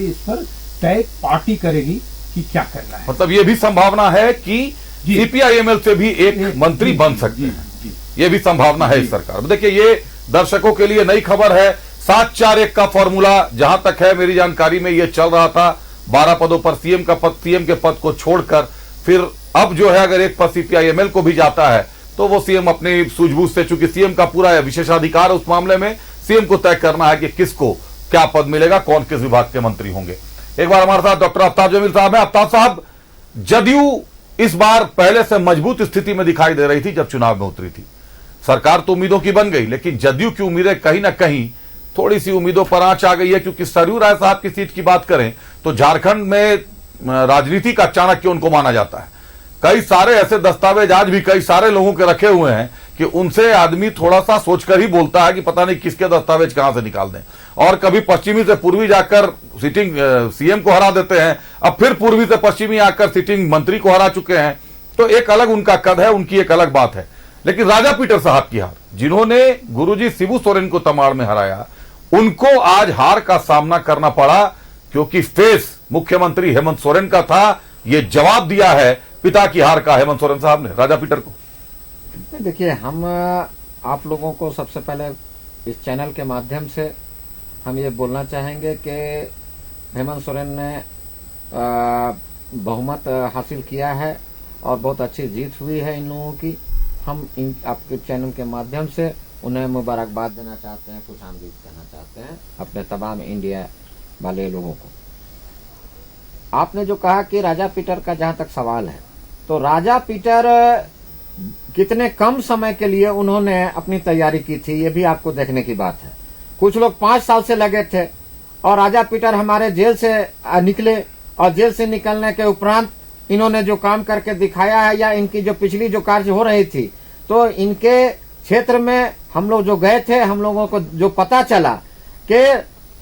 इस पर तय पार्टी करेगी कि क्या करना है। मतलब ये भी संभावना है कि सीपीआईएमएल से भी एक मंत्री बन सकते हैं, ये भी संभावना है इस सरकार में। देखिए, ये दर्शकों के लिए नई खबर है। 7-4-1 का फॉर्मूला जहां तक है मेरी जानकारी में ये चल रहा था। 12 पदों पर सीएम के पद को छोड़कर फिर अब जो है अगर एक पद सीपीआईएमएल को भी जाता है तो वो सीएम अपनी सूझबूझ से, चूंकि सीएम का पूरा विशेषाधिकार है उस मामले में, सीएम को तय करना है कि किसको क्या पद मिलेगा, कौन किस विभाग के मंत्री होंगे। एक बार हमारे साथ डॉक्टर आफ्ताब जमील साहब हैं। आफ्ताब साहब, जदयू इस बार पहले से मजबूत स्थिति में दिखाई दे रही थी जब चुनाव में उतरी थी। सरकार तो उम्मीदों की बन गई, लेकिन जदयू की उम्मीदें कहीं ना कहीं थोड़ी सी उम्मीदों पर आंच आ गई है, क्योंकि सरयू राय साहब की सीट की बात करें तो झारखंड में राजनीति का चाणक्य उनको माना जाता है। कई सारे ऐसे दस्तावेज आज भी कई सारे लोगों के रखे हुए हैं कि उनसे आदमी थोड़ा सा सोचकर ही बोलता है कि पता नहीं किसके दस्तावेज कहां से निकाल दें। और कभी पश्चिमी से पूर्वी जाकर सिटिंग सीएम को हरा देते हैं, अब फिर पूर्वी से पश्चिमी आकर सिटिंग मंत्री को हरा चुके हैं। तो एक अलग उनका कद है, उनकी एक अलग बात है। लेकिन राजा पीटर साहब की हार, जिन्होंने गुरुजी शिबू सोरेन को तमाड़ में हराया, उनको आज हार का सामना करना पड़ा, क्योंकि फेस मुख्यमंत्री हेमंत सोरेन का था। ये जवाब दिया है पिता की हार का हेमंत सोरेन साहब ने राजा पीटर को। देखिए, हम आप लोगों को सबसे पहले इस चैनल के माध्यम से हम ये बोलना चाहेंगे कि हेमंत सोरेन ने बहुमत हासिल किया है और बहुत अच्छी जीत हुई है इन लोगों की। हम इन आपके चैनल के माध्यम से उन्हें मुबारकबाद देना चाहते हैं, खुश आमदीद कहना चाहते हैं अपने तमाम इंडिया वाले लोगों को। आपने जो कहा कि राजा पीटर का जहां तक सवाल है, तो राजा पीटर कितने कम समय के लिए उन्होंने अपनी तैयारी की थी, ये भी आपको देखने की बात है। कुछ लोग 5 साल से लगे थे और राजा पीटर हमारे जेल से निकले और जेल से निकलने के उपरांत इन्होंने जो काम करके दिखाया है, या इनकी जो पिछली जो कार्य हो रही थी, तो इनके क्षेत्र में हम लोग जो गए थे, हम लोगों को जो पता चला कि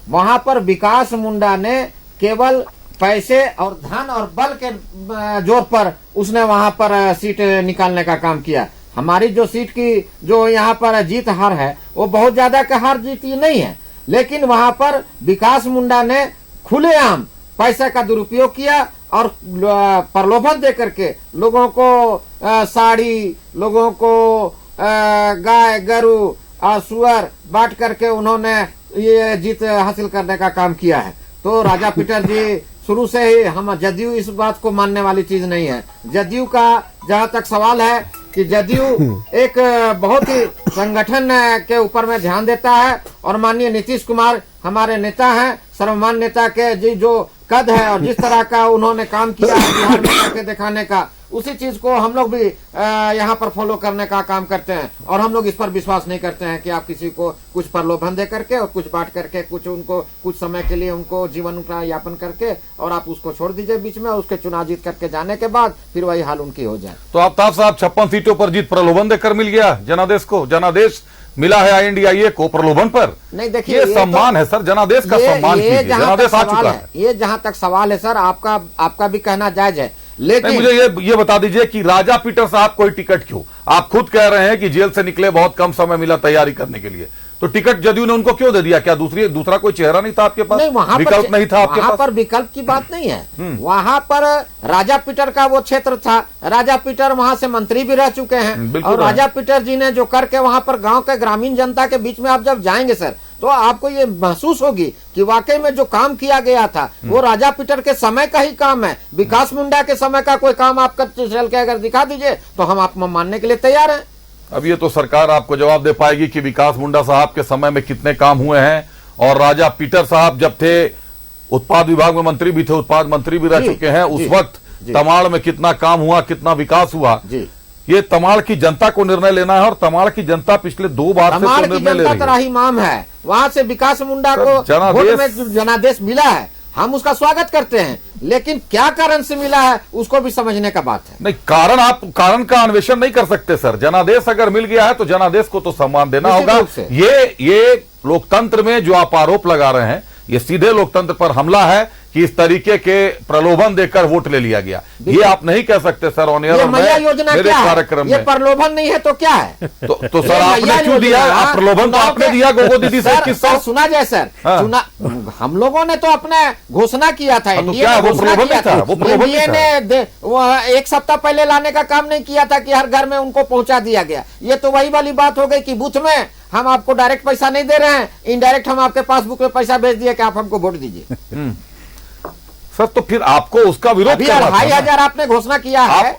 वहां पर विकास मुंडा ने केवल पैसे और धन और बल के जोर पर उसने वहां पर सीट निकालने का काम किया। हमारी जो सीट की जो यहाँ पर जीत हार है वो बहुत ज्यादा का हार जीत ये नहीं है, लेकिन वहां पर विकास मुंडा ने खुलेआम पैसे का दुरुपयोग किया और प्रलोभन दे करके लोगों को साड़ी, लोगों को गाय गरु और सुअर बांट करके उन्होंने ये जीत हासिल करने का काम किया है। तो राजा पीटर जी शुरू से ही, हम जदयू इस बात को मानने वाली चीज नहीं है। जदयू का जहां तक सवाल है कि जदयू एक बहुत ही संगठन के ऊपर में ध्यान देता है और माननीय नीतीश कुमार हमारे नेता हैं, सर्वमान्य नेता के जी जो कद है और जिस तरह का उन्होंने काम किया है बिहार में करके दिखाने का, उसी चीज को हम लोग भी यहाँ पर फॉलो करने का काम करते हैं। और हम लोग इस पर विश्वास नहीं करते हैं कि आप किसी को कुछ प्रलोभन दे करके और कुछ बांट करके कुछ उनको कुछ समय के लिए उनको जीवन का यापन करके और आप उसको छोड़ दीजिए बीच में, उसके चुनाव जीत करके जाने के बाद फिर वही हाल उनकी हो जाए। तो आफ्ताब साहब 56 सीटों पर जीत प्रलोभन देकर मिल गया जनादेश को, जनादेश मिला है INDIA को प्रलोभन पर? नहीं, देखिए ये सम्मान है सर, जनादेश का सम्मान कीजिए, जनादेश आ चुका है। ये जहां तक सवाल है सर, आपका भी कहना जायज है, लेकिन मुझे ये बता दीजिए कि राजा पीटर साहब कोई टिकट क्यों? आप खुद कह रहे हैं कि जेल से निकले बहुत कम समय मिला तैयारी करने के लिए, तो टिकट जदयू ने उनको क्यों दे दिया? क्या दूसरा कोई चेहरा नहीं था आपके पास? नहीं, वहां विकल्प नहीं था आपके पास? वहां पर विकल्प की बात नहीं है। वहां पर राजा पीटर का वो क्षेत्र था, राजा पीटर वहां से मंत्री भी रह चुके हैं और राजा पीटर जी ने जो करके वहां पर गांव के ग्रामीण जनता के बीच में आप जब जाएंगे सर, तो आपको ये महसूस होगी कि वाकई में जो काम किया गया था वो राजा पीटर के समय का ही काम है। विकास मुंडा के समय का कोई काम आपका चल के अगर दिखा दीजिए तो हम आपको मानने के लिए तैयार हैं। अब ये तो सरकार आपको जवाब दे पाएगी कि विकास मुंडा साहब के समय में कितने काम हुए हैं, और राजा पीटर साहब जब थे उत्पाद विभाग में मंत्री भी थे, उत्पाद मंत्री भी रह चुके हैं, उस वक्त तमाड़ में कितना काम हुआ, कितना विकास हुआ, ये तमाड़ की जनता को निर्णय लेना है। और तमाड़ की जनता पिछले 2 बार से तो निर्णय ले रही है। तराहीमाम है, वहां से विकास मुंडा को वोट में जनादेश मिला है, हम उसका स्वागत करते हैं, लेकिन क्या कारण से मिला है उसको भी समझने का बात है। नहीं, कारण का अन्वेषण नहीं कर सकते सर। जनादेश अगर मिल गया है तो जनादेश को तो सम्मान देना होगा। ये लोकतंत्र में जो आप आरोप लगा रहे हैं, ये सीधे लोकतंत्र पर हमला है कि इस तरीके के प्रलोभन देकर वोट ले लिया गया। ये आप नहीं कह सकते सर ऑन एयर। मैया योजना क्या है? ये प्रलोभन नहीं है तो क्या है? तो सर आपने क्यों दिया? आप प्रलोभन तो आपने दिया गोगो दीदी से 2100। सुना जाए सर, हम लोगों ने तो अपने घोषणा किया था, एनडीए ने 1 सप्ताह पहले लाने का काम नहीं किया था कि हर घर में उनको पहुंचा दिया गया। ये तो वही वाली बात हो गई कि बूथ में हम आपको डायरेक्ट पैसा नहीं दे रहे हैं, इनडायरेक्ट हम आपके पासबुक में पैसा भेज दिए कि आप हमको वोट दीजिए। सर तो फिर आपको उसका विरोध अभी 2500 आपने घोषणा किया है।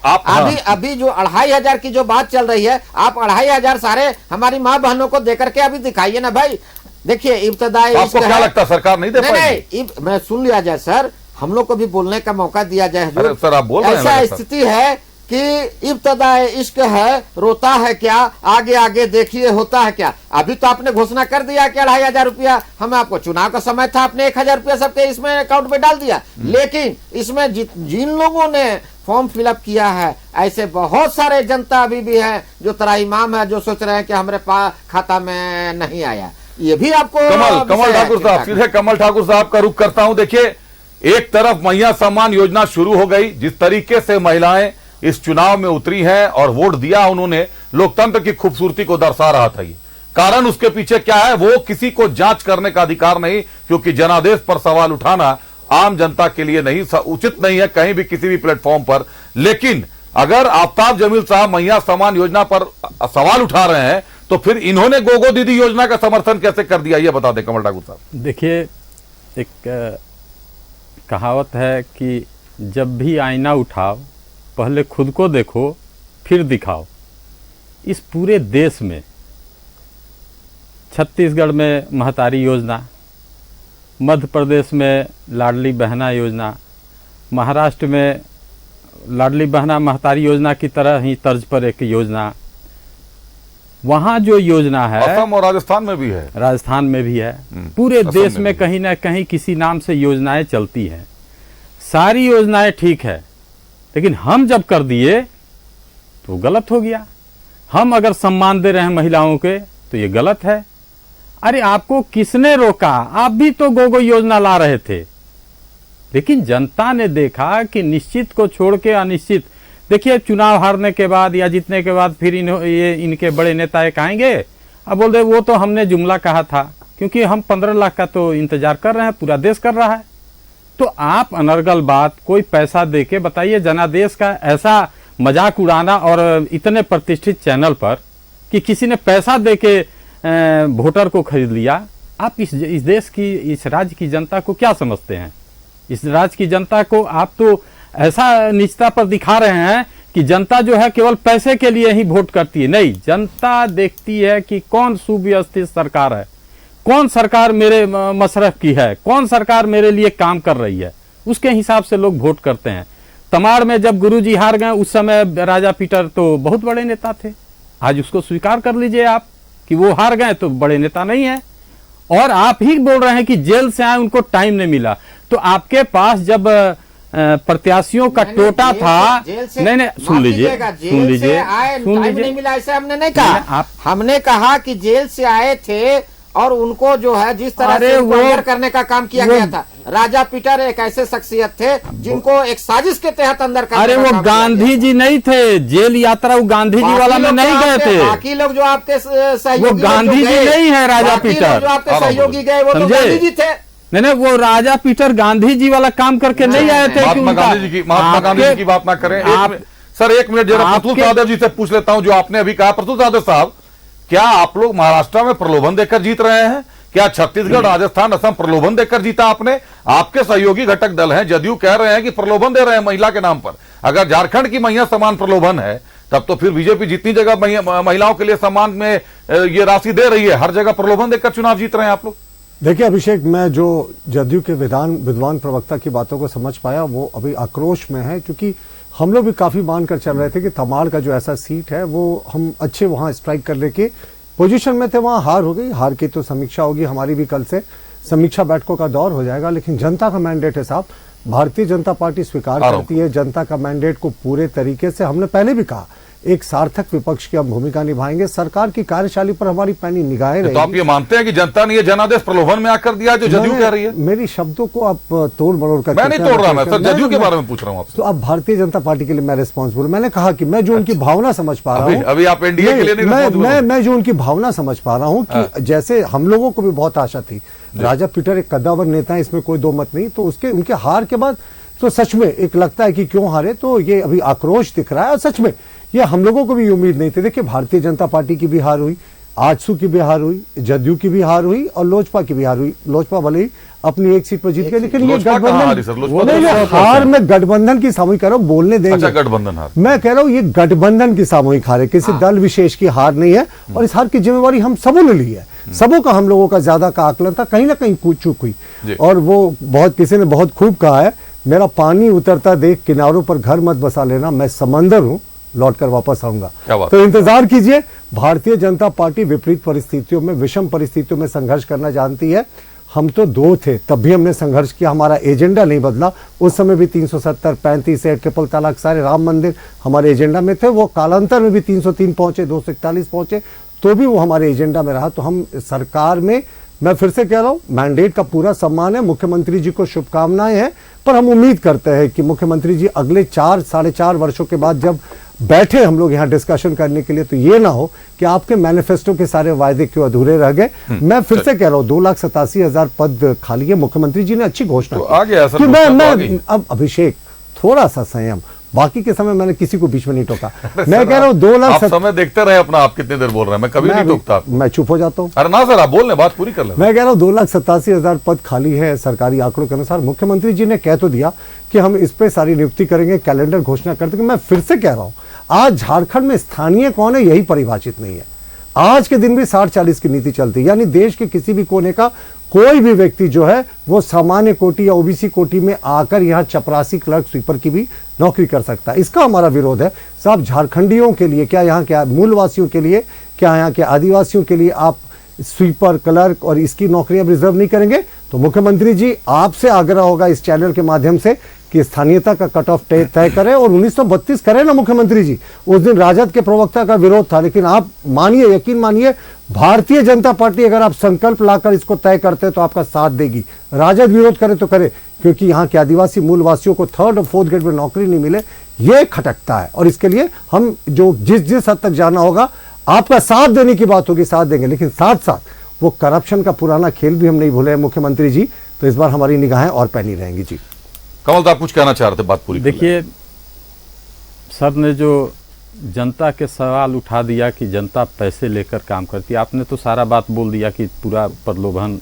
अभी जो 2500 की जो बात चल रही है, आप 2500 सारे हमारी माँ बहनों को देकर के अभी दिखाइए ना भाई। देखिए इब्तदाई आपको क्या लगता है सरकार नहीं दे पाएगी? नहीं, मैं सुन लिया जाए सर, हम लोग को भी बोलने का मौका दिया जाए। सर आप बोल रहे हैं, ऐसा स्थिति है कि इब्तदाई इश्क है, रोता है क्या, आगे आगे देखिए होता है क्या। अभी तो आपने घोषणा कर दिया कि 2500 रुपया, हमें आपको चुनाव का समय था, आपने 1000 रुपया सबके इसमें अकाउंट में डाल दिया। लेकिन इसमें जिन लोगों ने फॉर्म फिलअप किया है, ऐसे बहुत सारे जनता अभी भी है जो तराईमाम है, जो सोच रहे हैं कि हमारे खाता में नहीं आया। ये भी आपको कमल ठाकुर साहब, सीधे कमल ठाकुर साहब का रुख करता हूं। देखिए, एक तरफ मैया सम्मान योजना शुरू हो गई, जिस तरीके से महिलाएं इस चुनाव में उतरी हैं और वोट दिया उन्होंने, लोकतंत्र की खूबसूरती को दर्शा रहा था। ये कारण उसके पीछे क्या है, वो किसी को जांच करने का अधिकार नहीं, क्योंकि जनादेश पर सवाल उठाना आम जनता के लिए नहीं, उचित नहीं है कहीं भी किसी भी प्लेटफॉर्म पर। लेकिन अगर आफ्ताब जमील साहब मैया सम्मान योजना पर सवाल उठा रहे हैं, तो फिर इन्होंने गोगो दीदी योजना का समर्थन कैसे कर दिया, ये बता दें कमल ठाकुर साहब। देखिए, एक कहावत है कि जब भी आईना उठाओ पहले खुद को देखो फिर दिखाओ। इस पूरे देश में छत्तीसगढ़ में महतारी योजना, मध्य प्रदेश में लाडली बहना योजना, महाराष्ट्र में लाडली बहना महतारी योजना की तरह ही तर्ज पर एक योजना, वहाँ जो योजना है असम और राजस्थान में भी है, राजस्थान में भी है, पूरे देश में कहीं ना कहीं किसी नाम से योजनाएं चलती हैं। सारी योजनाएं ठीक है, लेकिन हम जब कर दिए तो गलत हो गया। हम अगर सम्मान दे रहे हैं महिलाओं के तो ये गलत है। अरे आपको किसने रोका? आप भी तो गोगो योजना ला रहे थे, लेकिन जनता ने देखा कि निश्चित को छोड़ के अनिश्चित, देखिए चुनाव हारने के बाद या जीतने के बाद फिर इनके बड़े नेता एक आएंगे, अब बोल रहे वो तो हमने जुमला कहा था, क्योंकि हम 15 लाख का तो इंतजार कर रहे हैं, पूरा देश कर रहा है। तो आप अनर्गल बात कोई पैसा देके बताइए, जनादेश का ऐसा मजाक उड़ाना, और इतने प्रतिष्ठित चैनल पर कि किसी ने पैसा देके वोटर को खरीद लिया। आप इस देश की, इस राज्य की जनता को क्या समझते हैं? इस राज्य की जनता को आप तो ऐसा नीचता पर दिखा रहे हैं कि जनता जो है केवल पैसे के लिए ही वोट करती है। नहीं, जनता देखती है कि कौन सुव्यवस्थित सरकार है, कौन सरकार मेरे मसरफ की है, कौन सरकार मेरे लिए काम कर रही है, उसके हिसाब से लोग वोट करते हैं। तमाड़ में जब गुरुजी हार गए उस समय राजा पीटर तो बहुत बड़े नेता थे, आज उसको स्वीकार कर लीजिए आप कि वो हार गए तो बड़े नेता नहीं है। और आप ही बोल रहे हैं कि जेल से आए उनको टाइम नहीं मिला, तो आपके पास जब प्रत्याशियों का टोटा था, नहीं सुन लीजिए नहीं मिला ऐसे हमने नहीं कहा। हमने कहा कि जेल से आए थे और उनको जो है जिस तरह से अंदर करने का काम किया गया था। राजा पीटर एक ऐसे शख्सियत थे जिनको एक साजिश के तहत अंदर करने अरे वो गांधी जी नहीं थे, जेल यात्रा वो गांधी जी वाला में नहीं गए थे। बाकी लोग जो आपके सहयोगी, वो गांधी जी नहीं है राजा पीटर, जो आपके सहयोगी गए वो तो गांधी जी थे। नहीं, वो राजा पीटर गांधी जी वाला काम करके नहीं आए थे। महात्मा गांधी जी की बात ना करें। सर 1 मिनट जरा प्रतुल साहब जी से पूछ लेता हूं, जो आपने अभी कहा। प्रतुल साहब, क्या आप लोग महाराष्ट्र में प्रलोभन देकर जीत रहे हैं? क्या छत्तीसगढ़, राजस्थान, असम प्रलोभन देकर जीता आपने? आपके सहयोगी घटक दल हैं जदयू, कह रहे हैं कि प्रलोभन दे रहे हैं महिला के नाम पर। अगर झारखंड की महिला समान प्रलोभन है तब तो फिर बीजेपी जितनी जगह महिलाओं के लिए सम्मान में ये राशि दे रही है, हर जगह प्रलोभन देकर चुनाव जीत रहे हैं आप लोग। देखिए अभिषेक, मैं जो जदयू के विद्वान प्रवक्ता की बातों को समझ पाया वो अभी आक्रोश में है, क्योंकि हम लोग भी काफी मानकर चल रहे थे कि तमाड़ का जो ऐसा सीट है वो हम अच्छे वहां स्ट्राइक करने के पोजीशन में थे, वहां हार हो गई। हार की तो समीक्षा होगी, हमारी भी कल से समीक्षा बैठकों का दौर हो जाएगा। लेकिन जनता का मैंडेट है साहब, भारतीय जनता पार्टी स्वीकार करती है जनता का मैंडेट को पूरे तरीके से। हमने पहले भी कहा एक सार्थक विपक्ष की हम भूमिका निभाएंगे, सरकार की कार्यशैली पर हमारी पैनी निगाहें रहेंगी। तो आप ये मानते हैं कि जनता ने ये जनादेश प्रलोभन में आकर दिया जो जदयू कह रही है? मेरी शब्दों को आप तोड़ मरोड़ कर, मैं नहीं तोड़ रहा, मैं सर जदयू के बारे में पूछ रहा हूँ आपसे। तो अब भारतीय जनता पार्टी के लिए मैं रिस्पॉन्सिबल, मैंने कहा कि मैं जो उनकी भावना समझ पा रहा हूँ, अभी आप एनडीए के लिए नहीं, मैं जो उनकी भावना समझ पा रहा हूँ कि जैसे हम लोगों को भी बहुत आशा थी, राजा पीटर एक कद्दावर नेता है, इसमें कोई दो मत नहीं, तो उनके हार के बाद तो सच में एक लगता है कि क्यों हारे, तो ये अभी आक्रोश दिख रहा है। और सच में ये हम लोगों को भी उम्मीद नहीं थी। देखिए भारतीय जनता पार्टी की भी हार हुई, आजसू की भी हार हुई, जदयू की भी हार हुई और लोजपा की भी हार हुई। लोजपा भले ही अपनी एक सीट पर जीत गए, लेकिन ये गठबंधन हार में गठबंधन की सामूहिक कह रहा हूं, बोलने देंगे। अच्छा, गठबंधन हार, मैं कह रहा हूं ये गठबंधन की सामूहिक हार है, किसी दल विशेष की हार नहीं है। और इस हार की जिम्मेवारी हम सबों ने ली है, सबों का हम लोगों का ज्यादा का आकलन था, कहीं ना कहीं चूक हुई। और वो बहुत किसी ने बहुत खूब कहा है, मेरा पानी उतरता देख किनारों पर घर मत बसा लेना, मैं समंदर हूं लौट कर वापस आऊंगा। तो इंतजार कीजिए। भारतीय जनता पार्टी विपरीत परिस्थितियों में, विषम परिस्थितियों में संघर्ष करना जानती है। हम तो दो थे तब भी हमने संघर्ष किया, हमारा एजेंडा नहीं बदला। उस समय भी 370, 35 से ट्रिपल तलाक, सारे राम मंदिर हमारे एजेंडा में थे। वो कालांतर में भी 303 पहुंचे, 241 पहुंचे, तो भी वो हमारे एजेंडा में रहा। तो हम सरकार में, मैं फिर से कह रहा हूं, मैंडेट का पूरा सम्मान है, मुख्यमंत्री जी को शुभकामनाएं हैं। पर हम उम्मीद करते हैं कि मुख्यमंत्री जी अगले 4-4.5 वर्षों के बाद जब बैठे हम लोग यहाँ डिस्कशन करने के लिए, तो ये ना हो कि आपके मैनिफेस्टो के सारे वायदे क्यों अधूरे रह गए। मैं फिर से कह रहा हूँ 2,87,000 पद खाली है, मुख्यमंत्री जी ने अच्छी घोषणा की। मैं अब अभिषेक थोड़ा सा संयम, बाकी के समय मैंने किसी को बीच में नहीं टोका। मैं कह रहा हूँ 2 लाख समय देखते रहे अपना, आप कितनी देर बोल रहे हैं, मैं कभी नहीं टोकता, मैं चुप हो जाता हूँ। अरे ना सर, आप बोलने बात पूरी कर ले। मैं कह रहा हूँ 2,87,000 पद खाली है सरकारी आंकड़ों के अनुसार। मुख्यमंत्री जी ने कह तो दिया कि हम इस पे सारी नियुक्ति करेंगे, कैलेंडर घोषणा कर देंगे। मैं फिर से कह रहा हूँ, आज झारखंड में स्थानीय कौन है यही परिभाषित नहीं है। आज के दिन भी 60-40 की नीति चलती है, यानी देश के किसी भी कोने का कोई भी व्यक्ति जो है वो सामान्य कोटि या ओबीसी कोटि में आकर यहाँ चपरासी, क्लर्क, स्वीपर की भी नौकरी कर सकता है। इसका हमारा विरोध है साहब। झारखंडियों के लिए क्या, यहाँ के मूलवासियों के लिए क्या, यहाँ के आदिवासियों के लिए आप स्वीपर, क्लर्क और इसकी नौकरियां रिजर्व नहीं करेंगे? तो मुख्यमंत्री जी आपसे आग्रह होगा इस चैनल के माध्यम से कि स्थानीयता का कट ऑफ तय करें और 1932 करें ना मुख्यमंत्री जी। उस दिन राजद के प्रवक्ता का विरोध था, लेकिन आप मानिए, यकीन मानिए, भारतीय जनता पार्टी अगर आप संकल्प लाकर इसको तय करते तो आपका साथ देगी। राजद विरोध करे तो करे, क्योंकि यहाँ के आदिवासी मूलवासियों को 3rd और 4th ग्रेड में नौकरी नहीं मिले, ये खटकता है। और इसके लिए हम जो जिस हद तक जाना होगा, आपका साथ देने की बात होगी, साथ देंगे, लेकिन साथ साथ वो करप्शन का पुराना खेल भी हम नहीं भूले हैं मुख्यमंत्री जी। तो इस बार हमारी निगाहें और पैनी रहेंगी जी। कमल साहब कुछ कहना चाह रहे थे, बात पूरी। देखिए, सर ने जो जनता के सवाल उठा दिया कि जनता पैसे लेकर काम करती है, आपने तो सारा बात बोल दिया कि पूरा प्रलोभन।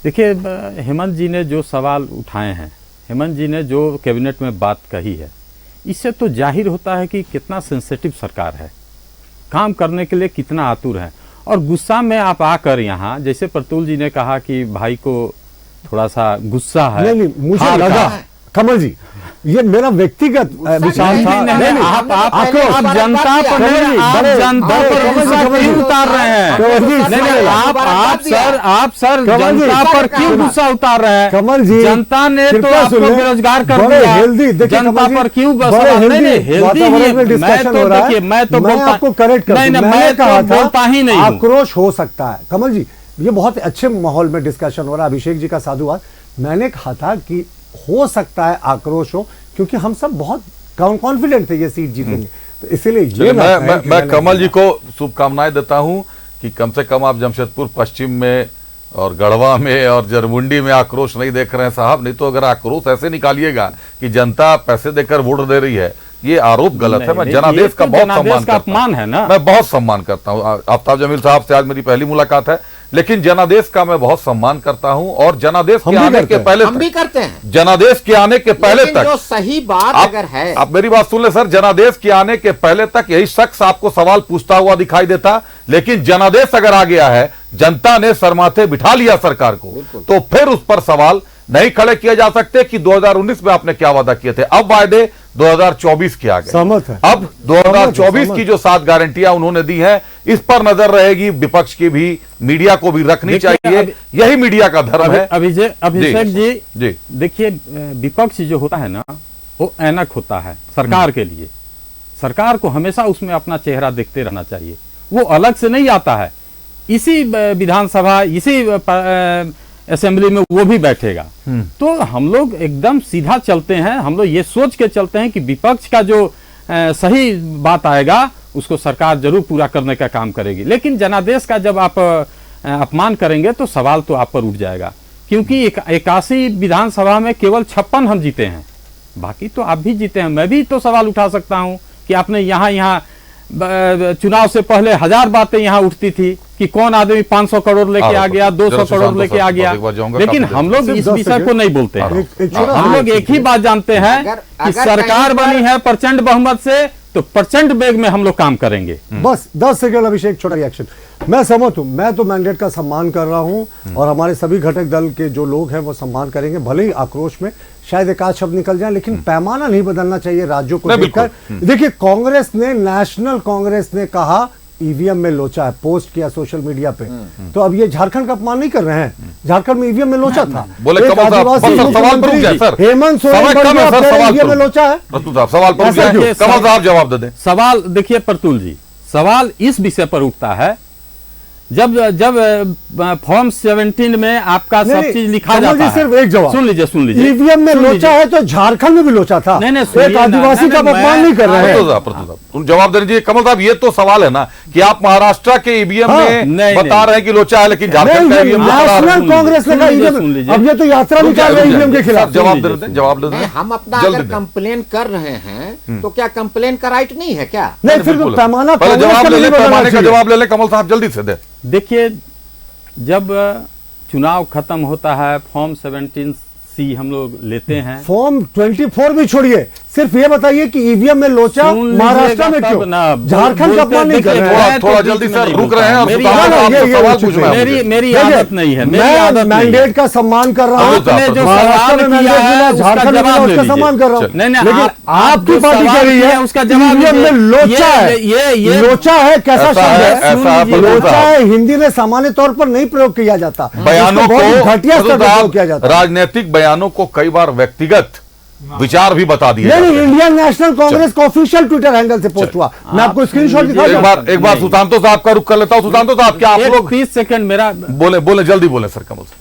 देखिए, हेमंत जी ने जो सवाल उठाए हैं, हेमंत जी ने जो कैबिनेट में बात कही है, इससे तो जाहिर होता है कि कितना सेंसिटिव सरकार है, काम करने के लिए कितना आतुर है। और गुस्सा में आप आकर यहाँ, जैसे प्रतुल जी ने कहा कि भाई को थोड़ा सा गुस्सा है, नहीं, मुझे लगा कमल जी ये मेरा व्यक्तिगत विचार था। आप जनता पर क्यों उतार रहे हैं? आप सर जनता पर क्यों गुस्सा उतार रहे हैं? कमल जी, जनता ने तो आपको बेरोजगार कर दिया, जनता पर क्यों मैं तो आपको करेक्ट बोलता ही नहीं, आक्रोश हो सकता है। कमल जी, ये बहुत अच्छे माहौल में डिस्कशन हो रहा है, अभिषेक जी का साधुवाद। मैंने कहा था कि हो सकता है आक्रोश हो, क्योंकि हम सब बहुत कॉन्फिडेंट थे ये सीट जीतेंगे, तो इसीलिए ये मैं कमल जी को शुभकामनाएं देता हूं कि कम से कम आप जमशेदपुर पश्चिम में और गढ़वा में और जरमुंडी में आक्रोश नहीं देख रहे हैं साहब। नहीं तो अगर आक्रोश ऐसे निकालिएगा कि जनता पैसे देकर वोट दे रही है, ये आरोप गलत है। मैं जनादेश का बहुत सम्मान करता हूं, मैं बहुत सम्मान करता हूं। आफ्ताब जमील साहब से आज मेरी पहली मुलाकात है, लेकिन जनादेश का मैं बहुत सम्मान करता हूं। और जनादेश के आने के पहले हम भी करते हैं, जनादेश के आने के पहले तक जो सही बात अगर है, आप मेरी बात सुन ले सर, जनादेश के आने के पहले तक यही शख्स आपको सवाल पूछता हुआ दिखाई देता, लेकिन जनादेश अगर आ गया है, जनता ने सरमाथे बिठा लिया सरकार को, तो फिर उस पर सवाल नहीं खड़े किए जा सकते कि 2019 में आपने क्या वादा किए थे। अब वायदे 2024 के आ गए, अब 2024 की जो 7 गारंटियां उन्होंने दी हैं, इस पर नजर रहेगी विपक्ष की भी, मीडिया को भी रखनी चाहिए। यही मीडिया का धर्म है। अभिषेक जी, देखिए, विपक्ष जो होता है ना, वो ऐनक होता है सरकार के लिए। सरकार को हमेशा उसमें अपना चेहरा देखते रहना चाहिए, वो अलग से नहीं आता है। इसी विधानसभा, इसी असेंबली में वो भी बैठेगा। तो हम लोग एकदम सीधा चलते हैं, हम लोग ये सोच के चलते हैं कि विपक्ष का जो सही बात आएगा उसको सरकार जरूर पूरा करने का काम करेगी। लेकिन जनादेश का जब आप अपमान करेंगे तो सवाल तो आप पर उठ जाएगा, क्योंकि 81 विधानसभा में केवल 56 हम जीते हैं, बाकी तो आप भी जीते हैं। मैं भी तो सवाल उठा सकता हूं कि आपने यहाँ चुनाव से पहले 1000 बातें यहाँ उठती थी कि कौन आदमी 500 करोड़ लेके आ गया, 200 करोड़ लेके आ गया, लेकिन हम लोग इस विषय को नहीं बोलते हैं। हम लोग एक ही बात जानते हैं कि सरकार बनी है प्रचंड बहुमत से, तो प्रचंड वेग में हम लोग काम करेंगे। बस 10 सेकंड अभिषेक, छोटा रिएक्शन। मैं सहमत हूं, मैं तो मैंडेट का सम्मान कर रहा हूं और हमारे सभी घटक दल के जो लोग हैं वो सम्मान करेंगे। भले ही आक्रोश में शायद एक आध शब्द निकल जाए, लेकिन पैमाना नहीं बदलना चाहिए राज्यों को देखकर। देखिए, कांग्रेस ने, नेशनल कांग्रेस ने कहा ईवीएम में लोचा है, पोस्ट किया सोशल मीडिया पे, तो अब ये झारखंड का अपमान नहीं कर रहे हैं। झारखंड में ईवीएम में लोचा था, बोले हेमंत सोरेन में लोचा है। सवाल पर कमल साहब जवाब दे दें। सवाल देखिए प्रतुल जी, सवाल इस विषय पर उठता है जब फॉर्म 17 में आपका सब चीज लिखा जाता है। सिर्फ एक जवाब सुन लीजिए। ईवीएम में लोचा है तो झारखंड में भी लोचा था। एक आदिवासी का अपमान नहीं कर रहे हैं। तुम जवाब दे दीजिए कमल साहब। ये तो सवाल है ना कि आप महाराष्ट्र के ईवीएम में बता रहे हैं कि लोचा है, लेकिन झारखंड का ईवीएम नेशनल कांग्रेस ने कहा ईवीएम, अब ये तो यात्रा निकाल रहे हैं ईवीएम के खिलाफ। जवाब दे दें। हम अपना अगर कंप्लेन कर रहे हैं तो क्या कंप्लेन का राइट नहीं है क्या? नहीं, फिर पैमाना जवाब ले ले कमल साहब, जल्दी से दे। देखिए, जब चुनाव खत्म होता है, फॉर्म 17C हम लोग लेते हैं। फॉर्म 24 भी छोड़िए, सिर्फ ये बताइए कि ईवीएम में लोचा महाराष्ट्र में क्यों, झारखंड का अपमान नहीं कर रहे हैं। थोड़ा जल्दी सर, रुक रहे हैं। मेरी आदत नहीं है, मैं मैंडेट का सम्मान कर रहा हूँ, महाराष्ट्र में मैंडेट मिला, झारखंड में उसका सम्मान कर रहा हूँ, लेकिन आपकी पार्टी कह रही है उसका ईवीएम में लोचा है। लोचा है कैसा शब्द है? लोचा है हिंदी में सामान्य तौर पर नहीं प्रयोग किया जाता, बयानों को घटिया स्तर पर प्रयोग किया जाता। राजनीतिक बयानों को कई बार व्यक्तिगत विचार भी बता दिए। नहीं, इंडियन नेशनल कांग्रेस का ऑफिशियल ट्विटर हैंडल से पोस्ट हुआ। मैं आपको स्क्रीनशॉट दिखाऊंगा। एक बार सुशांतो साहब का रुख कर लेता हूं। सुशांतो साहब, क्या आप लोग 30 सेकंड मेरा बोले जल्दी बोले सर कमल साहब।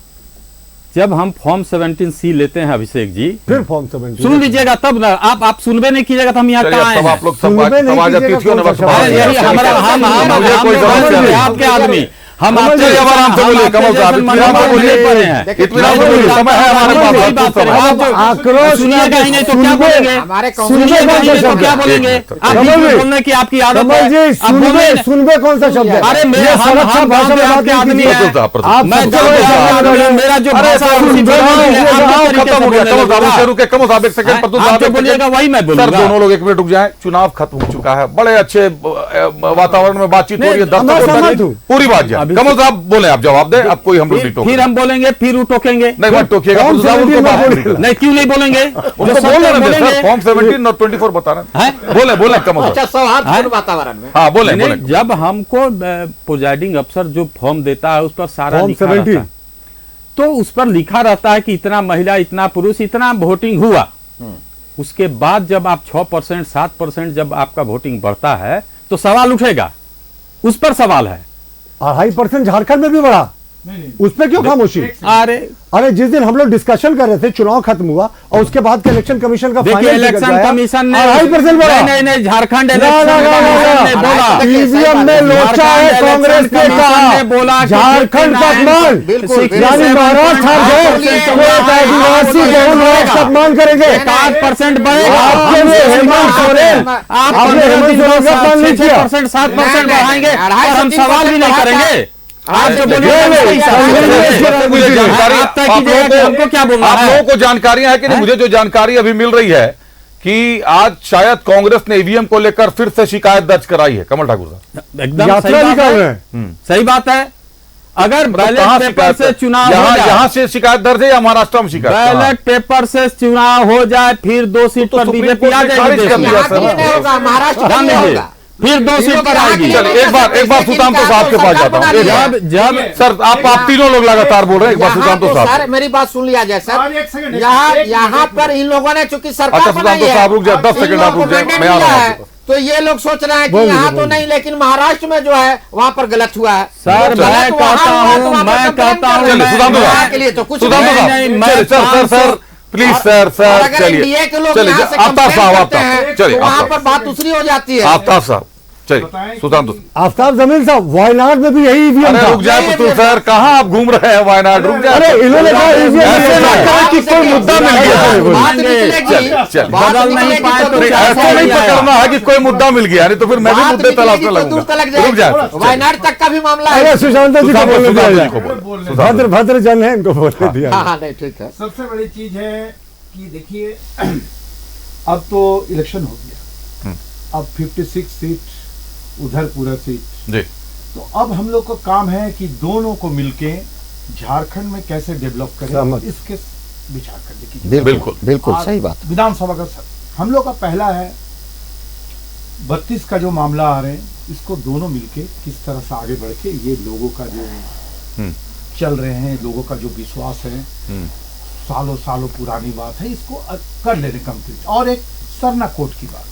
जब हम फॉर्म 17C लेते हैं अभिषेक जी, फिर फॉर्म 17 सुन लीजिएगा तब ना, आप सुनबे नहीं कीजिएगा तो हम यहाँ चलिए, कहाँ अब आए आप लोग सब सुनबे नहीं समाज कीजिएगा, अतिथियों ने कौन बस सा बात सवाल? किया। यही हमारा मुझे कोई समस्या नहीं। आपके आदमी हम कमल जी, आपसे अब आराम से बोलिए, कमल साहब, इत्मीनान से बोलिए। इत्मीनान से बोलिए, समय है हमारे पास, वही बात करें। समय है। आप जो आक्रोश सुनिएगा ही नहीं तो क्या सुनबे- बोलेंगे, हमारे सुनिएगा ही नहीं तो क्या बोलेंगे, एक मिनट। आप कमल बीच में जी, बोलने की आपकी आदत कमल है। जी, आप बोलेंगे- सुनबे कौन सा शब्द है? अरे मेरे ये हम संरक्षण भाषा में बात आपके आदमी कीजिए। है, प्रतुल साहब, आप मैं सबसे जानते बड़े हैं, सावधान हैं। मेरा जो अरे भाषा है, सर, उसी सुनबे प्रकार नहीं है, कीजिएगा, आपके आओ, तरीके खत्म से हो गया। बोलने कमल साहब लगेगा। से रुके, कमल साहब एक सेकंड, प्रतुल आप साहब जो एक बोलिएगा सेकंड। वही मैं सर बोलूंगा। दोनों लोग 1 मिनट रुक जाएं, चुनाव खत्म हो चुका है, बड़े अच्छे वातावरण में बातचीत हो रही है, नहीं, मैं दर्शकों सहमत तक हूँ। पूरी बात जाए। अभी- कमल साहब बोले, आप जवाब दें, अब कोई हम लोग नहीं टोकेंगे। फिर हम बोलेंगे, फिर वो टोकेंगे। नहीं मत टोकिएगा, फॉर्म प्रतुल साहब, उनको 17 बात में नहीं बोलिए। करना। नहीं क्यों नहीं बोलेंगे, उनको जो बोलने सत्य दें बोलेंगे। सर, फॉर्म 17 और 24 बता रहे हैं। बोले बोले कमल अच्छा साहब, सौहार्दपूर्ण वातावरण में हाँ बोले नहीं, बोले। जब हमको प्रिजाइडिंग अफसर जो फॉर्म देता है उस पर सारा फॉर्म लिखा 17 रहता है, तो उस पर लिखा रहता है कि इतना महिला, इतना पुरुष, इतना वोटिंग हुआ। उसके बाद जब आप 6%, 7% जब आपका वोटिंग बढ़ता है तो सवाल उठेगा, उस पर सवाल है। 2.5% झारखंड में भी बढ़ा, नहीं उस पर क्यों खामोशी? अरे अरे जिस दिन हम लोग डिस्कशन कर रहे थे, चुनाव खत्म हुआ और उसके बाद के इलेक्शन कमीशन का देखिए, फाइनल इलेक्शन कमीशन ने 2.5% बढ़ा। नहीं झारखंड ना, इलेक्शन ना, ना, ना, कमीशन ने ना। बोला, ईवीएम में लोचा है, झारखंड कांग्रेस इलेक्शन ने कमीशन कहा ने बोला कि झारखंड का 59 अपमान, बिल्कुल, यानी महाराष्ट्र आदिवासी बहुल का अपमान करेंगे। 7% बढ़ेगा। आपने हेमंत सोरेन, आपने हेमंत सोरेन का अपमान नहीं किया। 7% नहीं, बढ़ाएंगे नहीं, और हम सवाल भी नहीं 2.5% करेंगे। आप जो नहीं, बोलिए नहीं, मुझे जानकारी, आप तय कीजिएगा कि हमको क्या बोलना आप है। लोगों को जानकारियां है कि नहीं? मुझे जो जानकारी अभी मिल रही है कि आज शायद कांग्रेस ने ईवीएम को लेकर फिर से शिकायत दर्ज कराई है। कमल ठाकुर साहब, एकदम यात्रा सही बात निकाल रहे है, हैं। सही बात है। अगर बैलेट कहां पेपर शिकायत से चुनाव हो यहां जाए, से शिकायत दर्ज है या महाराष्ट्र में शिकायत? बैलेट पेपर से चुनाव हो जाए, फिर 2 सीट तो पर सुप्रीम बीजेपी कोर्ट आ ने जाएगी खारिज देश कर में। दिया यहाँ के लिए नहीं होगा, महाराष्ट्र ध्यान में दीजिए, होगा। फिर 2 सीट पर आएगी। चलिए एक बार सुशांत साहब के पास जाता हूं। जब सर आप तीनों लोग लगातार बोल रहे हैं, एक बार यहाँ सुशांत तो साहब। सर मेरी बात सुन लिया जाए और एक सर, सेकंड, यहाँ एक यहाँ मिनट, पर इन लोगों ने चूंकि सरकार अच्छा, बनाई सुशांत है, साहब रुक जाए, 10 इन सेकंड लोगों आप रुक को जाए, mandate मैं आ मिला रहा हूं है, आपके पास। तो ये लोग सोच रहे हैं कि बोलिए, यहाँ तो बोलिए। नहीं, लेकिन महाराष्ट्र में जो है वहाँ पर गलत हुआ है। सर, तो मैं गलत वहाँ कहता हुआ तो हूँ, वहाँ पर मैं कंप्लेंट कहता हूँ, कर रहे चलिए, हैं। सुशांत साहब। यहाँ के लिए तो कुछ सुशांत नहीं। साहब, नहीं, मैं चलिए, सर प्लीज सर और अगर चलिए एनडीए के लोग चलिए यहाँ से आफ्ताब कंप्लेंट साहब, करते हैं आफ्ताब चलिए, तो वहाँ आफ्ताब पर बात दूसरी हो जाती है। आफ्ताब साहब चलिए, सुशांत आफ्ताब जमीन साहब, वायनाड में भी यही ईवीएम अरे था। रुक जाए प्रतुल सर, कहाँ आप घूम रहे हैं वायनाड? रुक जाए, अरे इन्होंने कहा ईवीएम ऐसे ना करें कि कोई मुद्दा मिल गया। बात निकलेगी, चलिए, बात बदल नहीं निकलेगी पाए तो तो दूसरा ऐसे नहीं नहीं आया। पकड़ना है कि कोई मुद्दा मिल गया, नहीं तो फिर मैं भी बात मुद्दे तलाश निकलेगी में तो दूर तक लगूंगा। रुक जाए, वायनाड तक का भी मामला अरे है। सुशांत जी को सुशांत बोलने दिया जी जाए। को बोलो, सुशांत भद्र भद्र जन है, इनको बोलने दिया हाँ जाए। हाँ नहीं ठीक है। सबसे बड़ी चीज है कि देखिए अब तो इलेक्शन हो गया, अब 56 सीट उधर पूरा सीट, जी तो अब हम लोग का काम है कि दोनों को मिलके झारखंड में कैसे डेवलप सहमत। करें, इसके विचार करने की जरूरत है। बिल्कुल बिल्कुल आज सही बात। विधानसभा का हम लोग का पहला है 32 का जो मामला आ रहे हैं, इसको दोनों मिलके किस तरह से आगे बढ़ के ये लोगों का जो चल रहे हैं, लोगों का जो विश्वास है, सालों सालों पुरानी बात है, इसको कर लेने कंप्लीट। और एक सरना कोड की बात,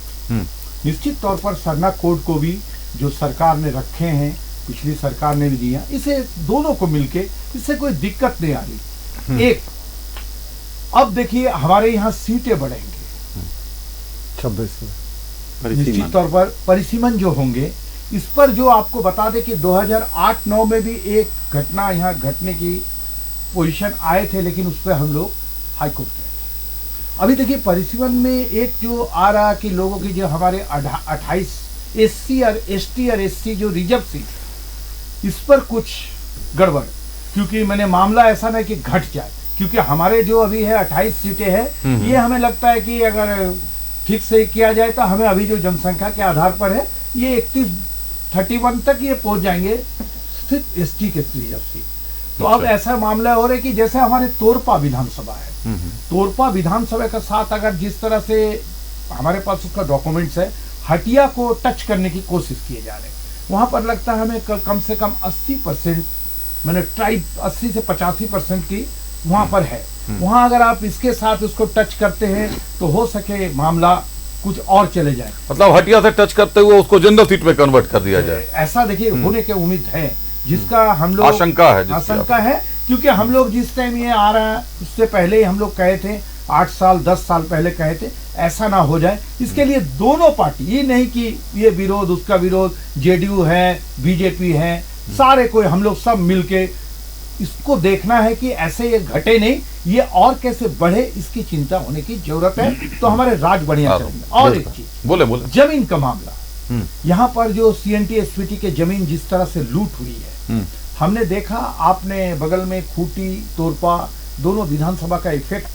निश्चित तौर पर सरना कोड को भी जो सरकार ने रखे हैं, पिछली सरकार ने भी दिया, इसे दोनों को मिलके इससे कोई दिक्कत नहीं आ रही। एक अब देखिए हमारे यहाँ सीटें बढ़ेंगे 26 में निश्चित तौर पर परिसीमन जो होंगे, इस पर जो आपको बता दें कि 2008-9 में भी एक घटना यहाँ घटने की पोजीशन आए थे, लेकिन उस पर हम लोग हाईकोर्ट गए थे। अभी देखिए परिसीमन में एक जो आ रहा कि लोगों की जो हमारे 28 SC और ST और SC जो रिजर्व सीट, इस पर कुछ गड़बड़, क्योंकि मैंने मामला ऐसा नहीं कि घट जाए, क्योंकि हमारे जो अभी है 28 सीटें हैं, ये हमें लगता है कि अगर ठीक से किया जाए तो हमें अभी जो जनसंख्या के आधार पर है ये 31 तक ये पहुंच जाएंगे सिर्फ ST के रिजर्व सीट। तो अब ऐसा मामला हो रहा है कि जैसे हमारे तोरपा विधानसभा है, तोरपा विधानसभा के साथ अगर जिस तरह से हमारे पास उसका डॉक्यूमेंट्स है, हटिया को टच करने की कोशिश किए जा रहे हैं, वहां पर लगता है हमें कम से कम 80% मैंने ट्राइब 80 से 85% की वहां पर है। वहां अगर आप इसके साथ उसको टच करते हैं तो हो सके मामला कुछ और चले जाए, मतलब हटिया से टच करते हुए उसको जनरल सीट में कन्वर्ट कर दिया जाए। ऐसा देखिए होने की उम्मीद है, जिसका हम लोग आशंका है जिसकी आशंका है क्योंकि हम लोग जिस टाइम ये आ रहा है उससे पहले ही हम लोग कहे थे, 8 साल 10 साल पहले कहे थे ऐसा ना हो जाए। इसके लिए दोनों पार्टी, ये नहीं कि ये विरोध उसका विरोध, जेडीयू है, बीजेपी है, सारे कोई हम लोग सब मिलके इसको देखना है कि ऐसे ये घटे नहीं, ये और कैसे बढ़े, इसकी चिंता होने की जरूरत है। तो हमारे राज बढ़िया चलेंगे। और एक चीज, बोले जमीन का मामला, यहाँ पर जो सीएनटी एसपीटी के जमीन जिस तरह से लूट हुई है, हमने देखा, आपने बगल में खूंटी तोरपा दोनों विधानसभा का इफेक्ट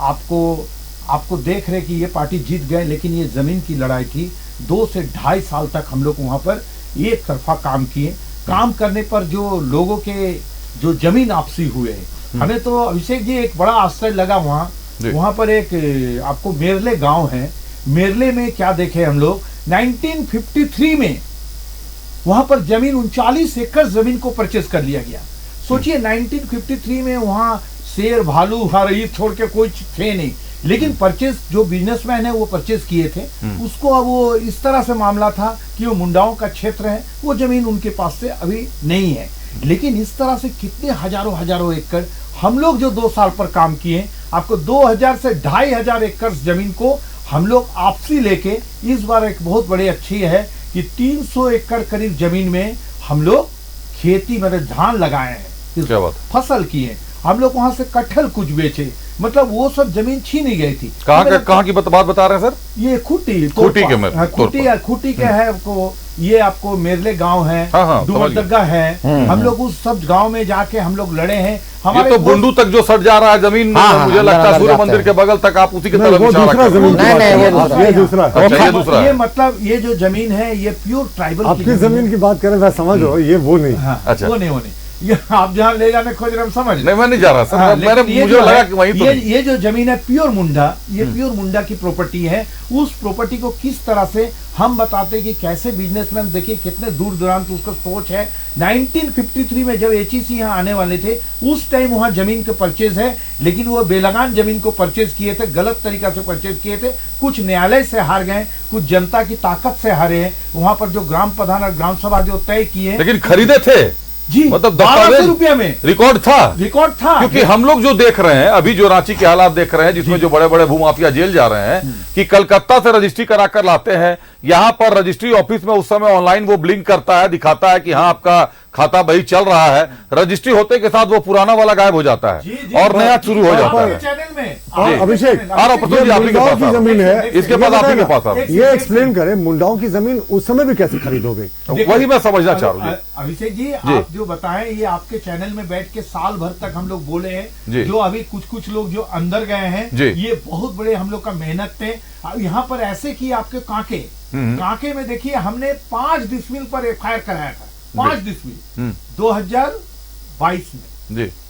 आपको देख रहे कि ये पार्टी जीत गए, लेकिन ये जमीन की लड़ाई थी। 2 से 2.5 साल तक हम लोग वहां पर एक तरफा काम किए। काम करने पर जो लोगों के जो जमीन आपसी हुए, हमें तो अभिषेक जी एक बड़ा आश्चर्य लगा। वहां पर एक आपको मेरले गांव है, मेरले में क्या देखे हम लोग, 1953 में वहां पर जमीन 39 एकड़ जमीन को परचेज कर लिया गया। सोचिए 1953 में वहां शेर भालू हर ईद छोड़ के कोई थे नहीं, लेकिन परचेज जो बिजनेसमैन है वो परचेज किए थे उसको। अब वो इस तरह से मामला था कि वो मुंडाओं का क्षेत्र है, वो जमीन उनके पास से अभी नहीं है। लेकिन इस तरह से कितने हजारों एकड़ हम लोग जो 2 साल पर काम किए, आपको 2000 से 2500 एकड़ जमीन को हम लोग आपसी लेके, इस बार एक बहुत बड़ी अच्छी है कि 300 एकड़ करीब जमीन में हम लोग खेती मतलब धान लगाए हैं, क्या बात, फसल किए। हम लोग वहां से कटहल कुछ बेचे, मतलब वो सब जमीन छीनी गई थी। कहाँ की बात बता रहे हैं सर? ये खूंटी के है आपको, ये आपको मेरले गांव है, डुमरदग्गा है। हम लोग उस सब गांव में जाके हम लोग लड़े हैं। हमारे तो बुंडू तक जो सट जा रहा है जमीन, मुझे लगता है सूर्य मंदिर के बगल तक आप उसी की तरफ इशारा कर रहे हैं। दूसरा ये मतलब ये जो जमीन है ये प्योर ट्राइबल आपकी जमीन की बात करें, मैं समझ रहा हूँ, ये वो नहीं। अच्छा, वो नहीं, ये आप जहाँ ले जाने खोज रहे, हम समझ नहीं, मैं नहीं जा रहा सर, मुझे लगा कि वहीं तो ये जो जमीन है प्योर मुंडा, ये प्योर मुंडा की प्रॉपर्टी है। उस प्रॉपर्टी को किस तरह से हम बताते कि कैसे बिजनेसमैन, देखिए कितने दूर दराज उसका सोच है। 1953 में जब एचईसी यहाँ आने वाले थे, उस टाइम वहाँ जमीन के परचेज है, लेकिन वो बेलगान जमीन को परचेज किए थे, गलत तरीका से परचेज किए थे। कुछ न्यायालय से हार गए, कुछ जनता की ताकत से हारे हैं। वहां पर जो ग्राम प्रधान और ग्राम सभा जो तय किए, लेकिन खरीदे थे जी, मतलब 1200 रुपया में रिकॉर्ड था। क्योंकि हम लोग जो देख रहे हैं अभी, जो रांची के हालात देख रहे हैं, जिसमें जो बड़े बड़े भूमाफिया जेल जा रहे हैं, कि कलकत्ता से रजिस्ट्री कराकर लाते हैं, यहां पर रजिस्ट्री ऑफिस में उस समय ऑनलाइन वो ब्लिंक करता है, दिखाता है कि हाँ आपका खाता बही चल रहा है। रजिस्ट्री होते के साथ वो पुराना वाला गायब हो जाता है और नया शुरू हो जाता है। अभिषेक, जमीन है, इसके बाद आप ही के पास आप ये एक्सप्लेन करें, मुंडाओं की जमीन उस समय भी कैसे खरीद हो गई, वही मैं समझना चाह रहा हूँ। अभिषेक जी, आप जो बताएं, ये आपके चैनल में बैठ के साल भर तक हम लोग बोले हैं। जो अभी कुछ लोग जो अंदर गए हैं, ये बहुत बड़े हम लोग का मेहनत थे। यहाँ पर ऐसे की आपके कांके में देखिए, हमने 5 डिसमिल पर एफआईआर कराया था। 5 डिसमिल 2022 में,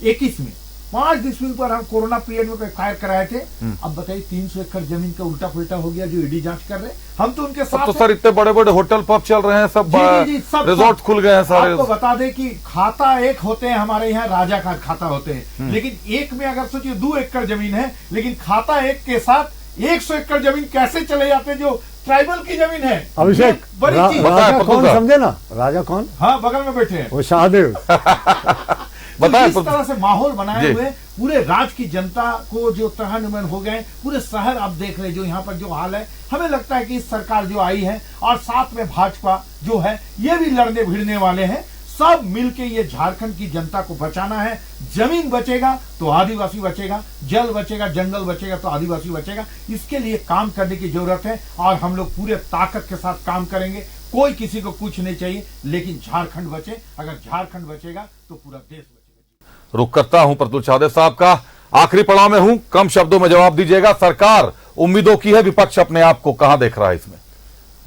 21 में 5 डिसमिल पर हम कोरोना पीरियड में एफआईआर कराए थे। अब बताइए 300 एकड़ जमीन का उल्टा पुल्टा हो गया, जो ईडी जांच कर रहे हैं। हम तो उनके साथ तो सर इतने बड़े बड़े होटल पब चल रहे हैं, सब रिजॉर्ट खुल गए हैं सारे। आपको बता दें कि खाता एक होते हैं हमारे यहाँ, राजा का खाता होते हैं, लेकिन एक में अगर सोचिए 2 एकड़ जमीन है, लेकिन खाता एक के साथ 100 एकड़ जमीन कैसे चले जाते हैं, जो ट्राइबल की जमीन है। अभिषेक, बड़ी चीज राजा कौन समझे ना, राजा कौन? हाँ, बगल में बैठे हैं वो शाहदेव। बताए, इस तरह से माहौल बनाए हुए पूरे राज्य की जनता को जो तहनुमन हो गए, पूरे शहर आप देख रहे जो यहाँ पर जो हाल है। हमें लगता है कि इस सरकार जो आई है और साथ में भाजपा जो है, ये भी लड़ने भिड़ने वाले हैं। सब मिलके ये झारखंड की जनता को बचाना है। जमीन बचेगा तो आदिवासी बचेगा, जल बचेगा, जंगल बचेगा तो आदिवासी बचेगा। इसके लिए काम करने की जरूरत है और हम लोग पूरे ताकत के साथ काम करेंगे। कोई किसी को कुछ नहीं चाहिए, लेकिन झारखंड बचे। अगर झारखंड बचेगा तो पूरा देश बचेगा। रुक करता हूं प्रतुल शाहदेव साहब का, आखिरी पड़ाव में हूं, कम शब्दों में जवाब दीजिएगा। सरकार उम्मीदों की है, विपक्ष अपने आप को कहां देख रहा है इसमें?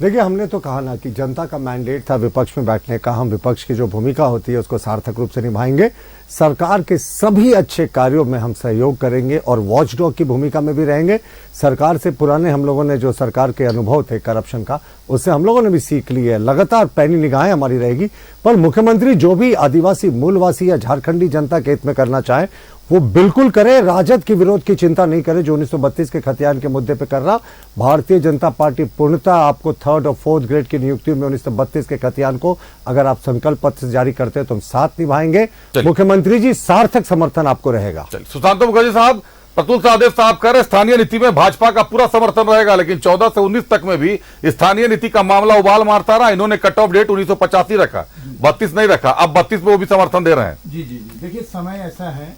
देखिए, हमने तो कहा ना कि जनता का मैंडेट था विपक्ष में बैठने का। हम विपक्ष की जो भूमिका होती है उसको सार्थक रूप से निभाएंगे। सरकार के सभी अच्छे कार्यों में हम सहयोग करेंगे और वॉचडॉग की भूमिका में भी रहेंगे। सरकार से पुराने हम लोगों ने जो सरकार के अनुभव थे करप्शन का, उससे हम लोगों ने भी सीख ली है। लगातार पैनी निगाहें हमारी रहेगी, पर मुख्यमंत्री जो भी आदिवासी मूलवासी या झारखंडी जनता के हित में करना चाहे वो बिल्कुल करे, राजद के विरोध की चिंता नहीं करे जो 1932 के खतियान के मुद्दे पे कर रहा। भारतीय जनता पार्टी पूर्णतः आपको 3rd और 4th ग्रेड की नियुक्तियों में 1932 के खतियान को अगर आप संकल्प पत्र जारी करते हैं तो हम साथ निभाएंगे। मुख्यमंत्री जी सार्थक समर्थन आपको रहेगा। सुशांत मुखर्जी साहब, प्रतुल सहदेव साहब कह रहे स्थानीय नीति में भाजपा का पूरा समर्थन रहेगा, लेकिन 14 से 19 तक में भी स्थानीय नीति का मामला उबाल मारता रहा। इन्होंने कट ऑफ डेट 1985 रखा, 32 नहीं रखा, अब 32 में वो भी समर्थन दे रहे हैं। जी जी जी, देखिए समय ऐसा है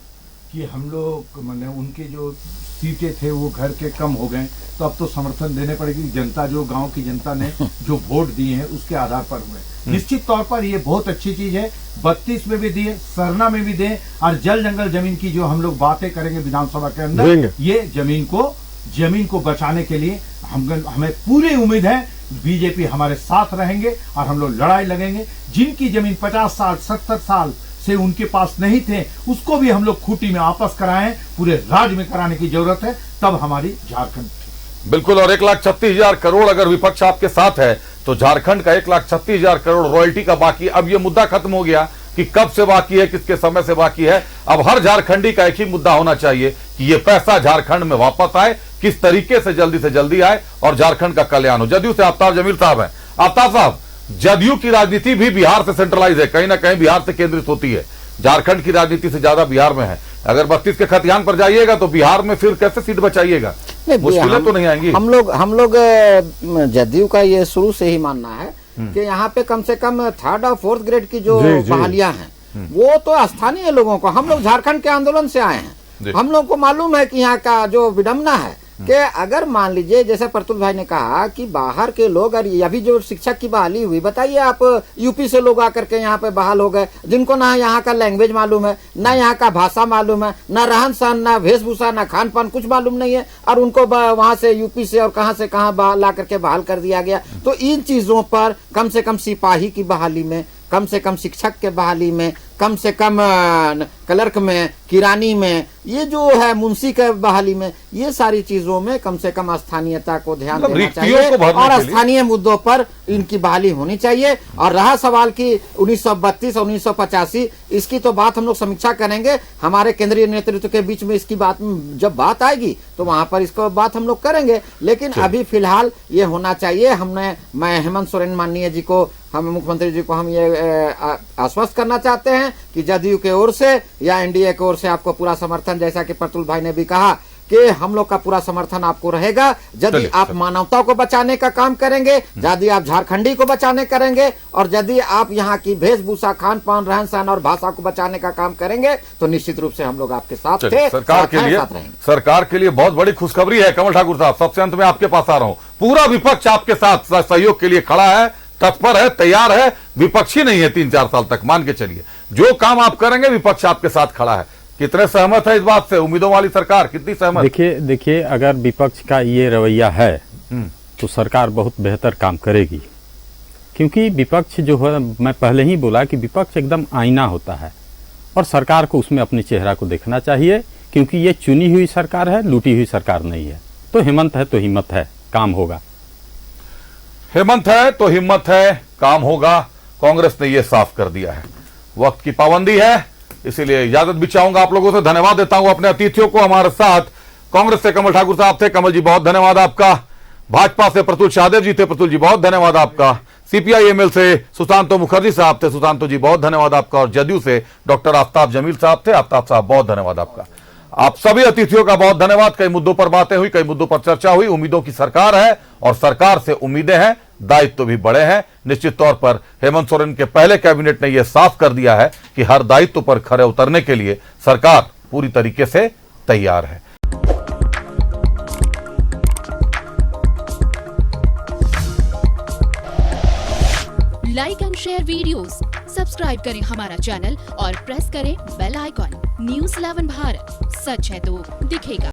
कि हम लोग मैंने उनके जो सीटें थे वो घर के कम हो गए, तो अब तो समर्थन देने पड़ेगी। जनता जो गांव की जनता ने जो वोट दिए हैं उसके आधार पर हुए। निश्चित तौर पर ये बहुत अच्छी चीज है, 32 में भी दिए, सरना में भी दें, और जल जंगल जमीन की जो हम लोग बातें करेंगे विधानसभा के अंदर, ये जमीन को बचाने के लिए हमें पूरी उम्मीद है बीजेपी हमारे साथ रहेंगे और हम लोग लड़ाई लगेंगे। जिनकी जमीन 50 साल 70 साल से उनके पास नहीं थे उसको भी हम लोग खूंटी में वापस कराएं, पूरे राज्य में कराने की जरूरत है, तब हमारी झारखंड। बिल्कुल, और 1,36,000 करोड़ अगर विपक्ष आपके साथ है तो झारखंड का 1,36,000 करोड़ रॉयल्टी का बाकी, अब ये मुद्दा खत्म हो गया कि कब से बाकी है, किसके समय से बाकी है। अब हर झारखंडी का एक ही मुद्दा होना चाहिए कि ये पैसा झारखंड में वापस आए, किस तरीके से जल्दी आए और झारखंड का कल्याण हो। जदयू से आफ्ताब जमील साहब हैं। आफ्ताब साहब, जदयू की राजनीति भी बिहार से सेंट्रलाइज है, कहीं ना कहीं बिहार से केंद्रित होती है, झारखंड की राजनीति से ज्यादा बिहार में है। अगर 32 के खतियान पर जाइएगा तो बिहार में फिर कैसे सीट बचाइएगा? मुश्किलें तो नहीं आएंगी? हम लोग जदयू का ये शुरू से ही मानना है कि यहाँ पे कम से कम 3rd और 4th ग्रेड की जो बहालियां हैं वो तो स्थानीय लोगों को, हम लोग झारखंड के आंदोलन से आए हैं, हम लोग को मालूम है कि यहाँ का जो विडम्बना है कि अगर मान लीजिए जैसे प्रतुल भाई ने कहा कि बाहर के लोग, और अभी जो शिक्षक की बहाली हुई, बताइए आप यूपी से लोग आकर के यहाँ पे बहाल हो गए, जिनको ना यहाँ का लैंग्वेज मालूम है, ना यहाँ का भाषा मालूम है, ना रहन सहन, ना वेशभूषा, ना खान पान, कुछ मालूम नहीं है, और उनको वहां से यूपी से और कहां से कहां ला करके बहाल कर दिया गया। तो इन चीजों पर कम से कम सिपाही की बहाली में, कम से कम शिक्षक के बहाली में, कम से कम क्लर्क में, किरानी में, ये जो है मुंशी के बहाली में, ये सारी चीजों में कम से कम स्थानीयता को ध्यान देना चाहिए और स्थानीय मुद्दों पर इनकी बहाली होनी चाहिए। और रहा सवाल की 1932 और 1985, इसकी तो बात हम लोग समीक्षा करेंगे, हमारे केंद्रीय नेतृत्व के बीच में इसकी बात जब बात आएगी तो वहां पर इसको बात हम लोग करेंगे। लेकिन अभी फिलहाल ये होना चाहिए। मैं हेमंत सोरेन माननीय जी को, हम मुख्यमंत्री जी को हम ये आश्वस्त करना चाहते हैं कि जदयू के ओर से या एनडीए की ओर से आपको पूरा समर्थन, जैसा कि प्रतुल भाई ने भी कहा कि हम लोग का पूरा समर्थन आपको रहेगा। यदि आप मानवता को बचाने का काम करेंगे, यदि आप झारखंडी को बचाने करेंगे, और यदि आप यहाँ की वेशभूषा, खान पान, रहन सहन और भाषा को बचाने का काम करेंगे तो निश्चित रूप से हम लोग आपके साथ थे। सरकार के लिए बहुत बड़ी खुशखबरी है। कमल ठाकुर साहब, सबसे अंत में आपके पास आ रहा हूं। पूरा विपक्ष आपके साथ सहयोग के लिए खड़ा है, तत्पर है, तैयार है, विपक्षी नहीं है 3-4 साल तक, मान के चलिए। जो काम आप करेंगे विपक्ष आपके साथ खड़ा है। कितने सहमत है इस बात से? उम्मीदों वाली सरकार कितनी सहमत? देखिए अगर विपक्ष का ये रवैया है तो सरकार बहुत बेहतर काम करेगी, क्योंकि विपक्ष जो है, मैं पहले ही बोला कि विपक्ष एकदम आईना होता है और सरकार को उसमें अपने चेहरा को देखना चाहिए, क्योंकि ये चुनी हुई सरकार है, लूटी हुई सरकार नहीं है। तो हेमंत है तो हिम्मत है, काम होगा। हेमंत है तो हिम्मत है, काम होगा। कांग्रेस ने यह साफ कर दिया है। वक्त की पाबंदी है, इसीलिए इजाजत भी चाहूंगा आप लोगों से। धन्यवाद देता हूं अपने अतिथियों को। हमारे साथ कांग्रेस से कमल ठाकुर साहब थे, कमल जी बहुत धन्यवाद आपका। भाजपा से प्रतुल सहदेव जी थे, प्रतुल जी बहुत धन्यवाद आपका। सीपीआईएमएल से सुशांत मुखर्जी साहब थे, सुशांत जी बहुत धन्यवाद आपका। और जदयू से डॉक्टर आफ्ताब जमील साहब थे, आफ्ताब साहब बहुत धन्यवाद आपका। आप सभी अतिथियों का बहुत धन्यवाद। कई मुद्दों पर बातें हुई, कई मुद्दों पर चर्चा हुई। उम्मीदों की सरकार है और सरकार से उम्मीदें हैं, दायित्व भी बड़े हैं। निश्चित तौर पर हेमंत सोरेन के पहले कैबिनेट ने यह साफ कर दिया है कि हर दायित्व पर खरे उतरने के लिए सरकार पूरी तरीके से तैयार है। Like and share videos, subscribe करें हमारा चैनल और प्रेस करें बेल आइकॉन। न्यूज़ 11 भारत, सच है तो दिखेगा।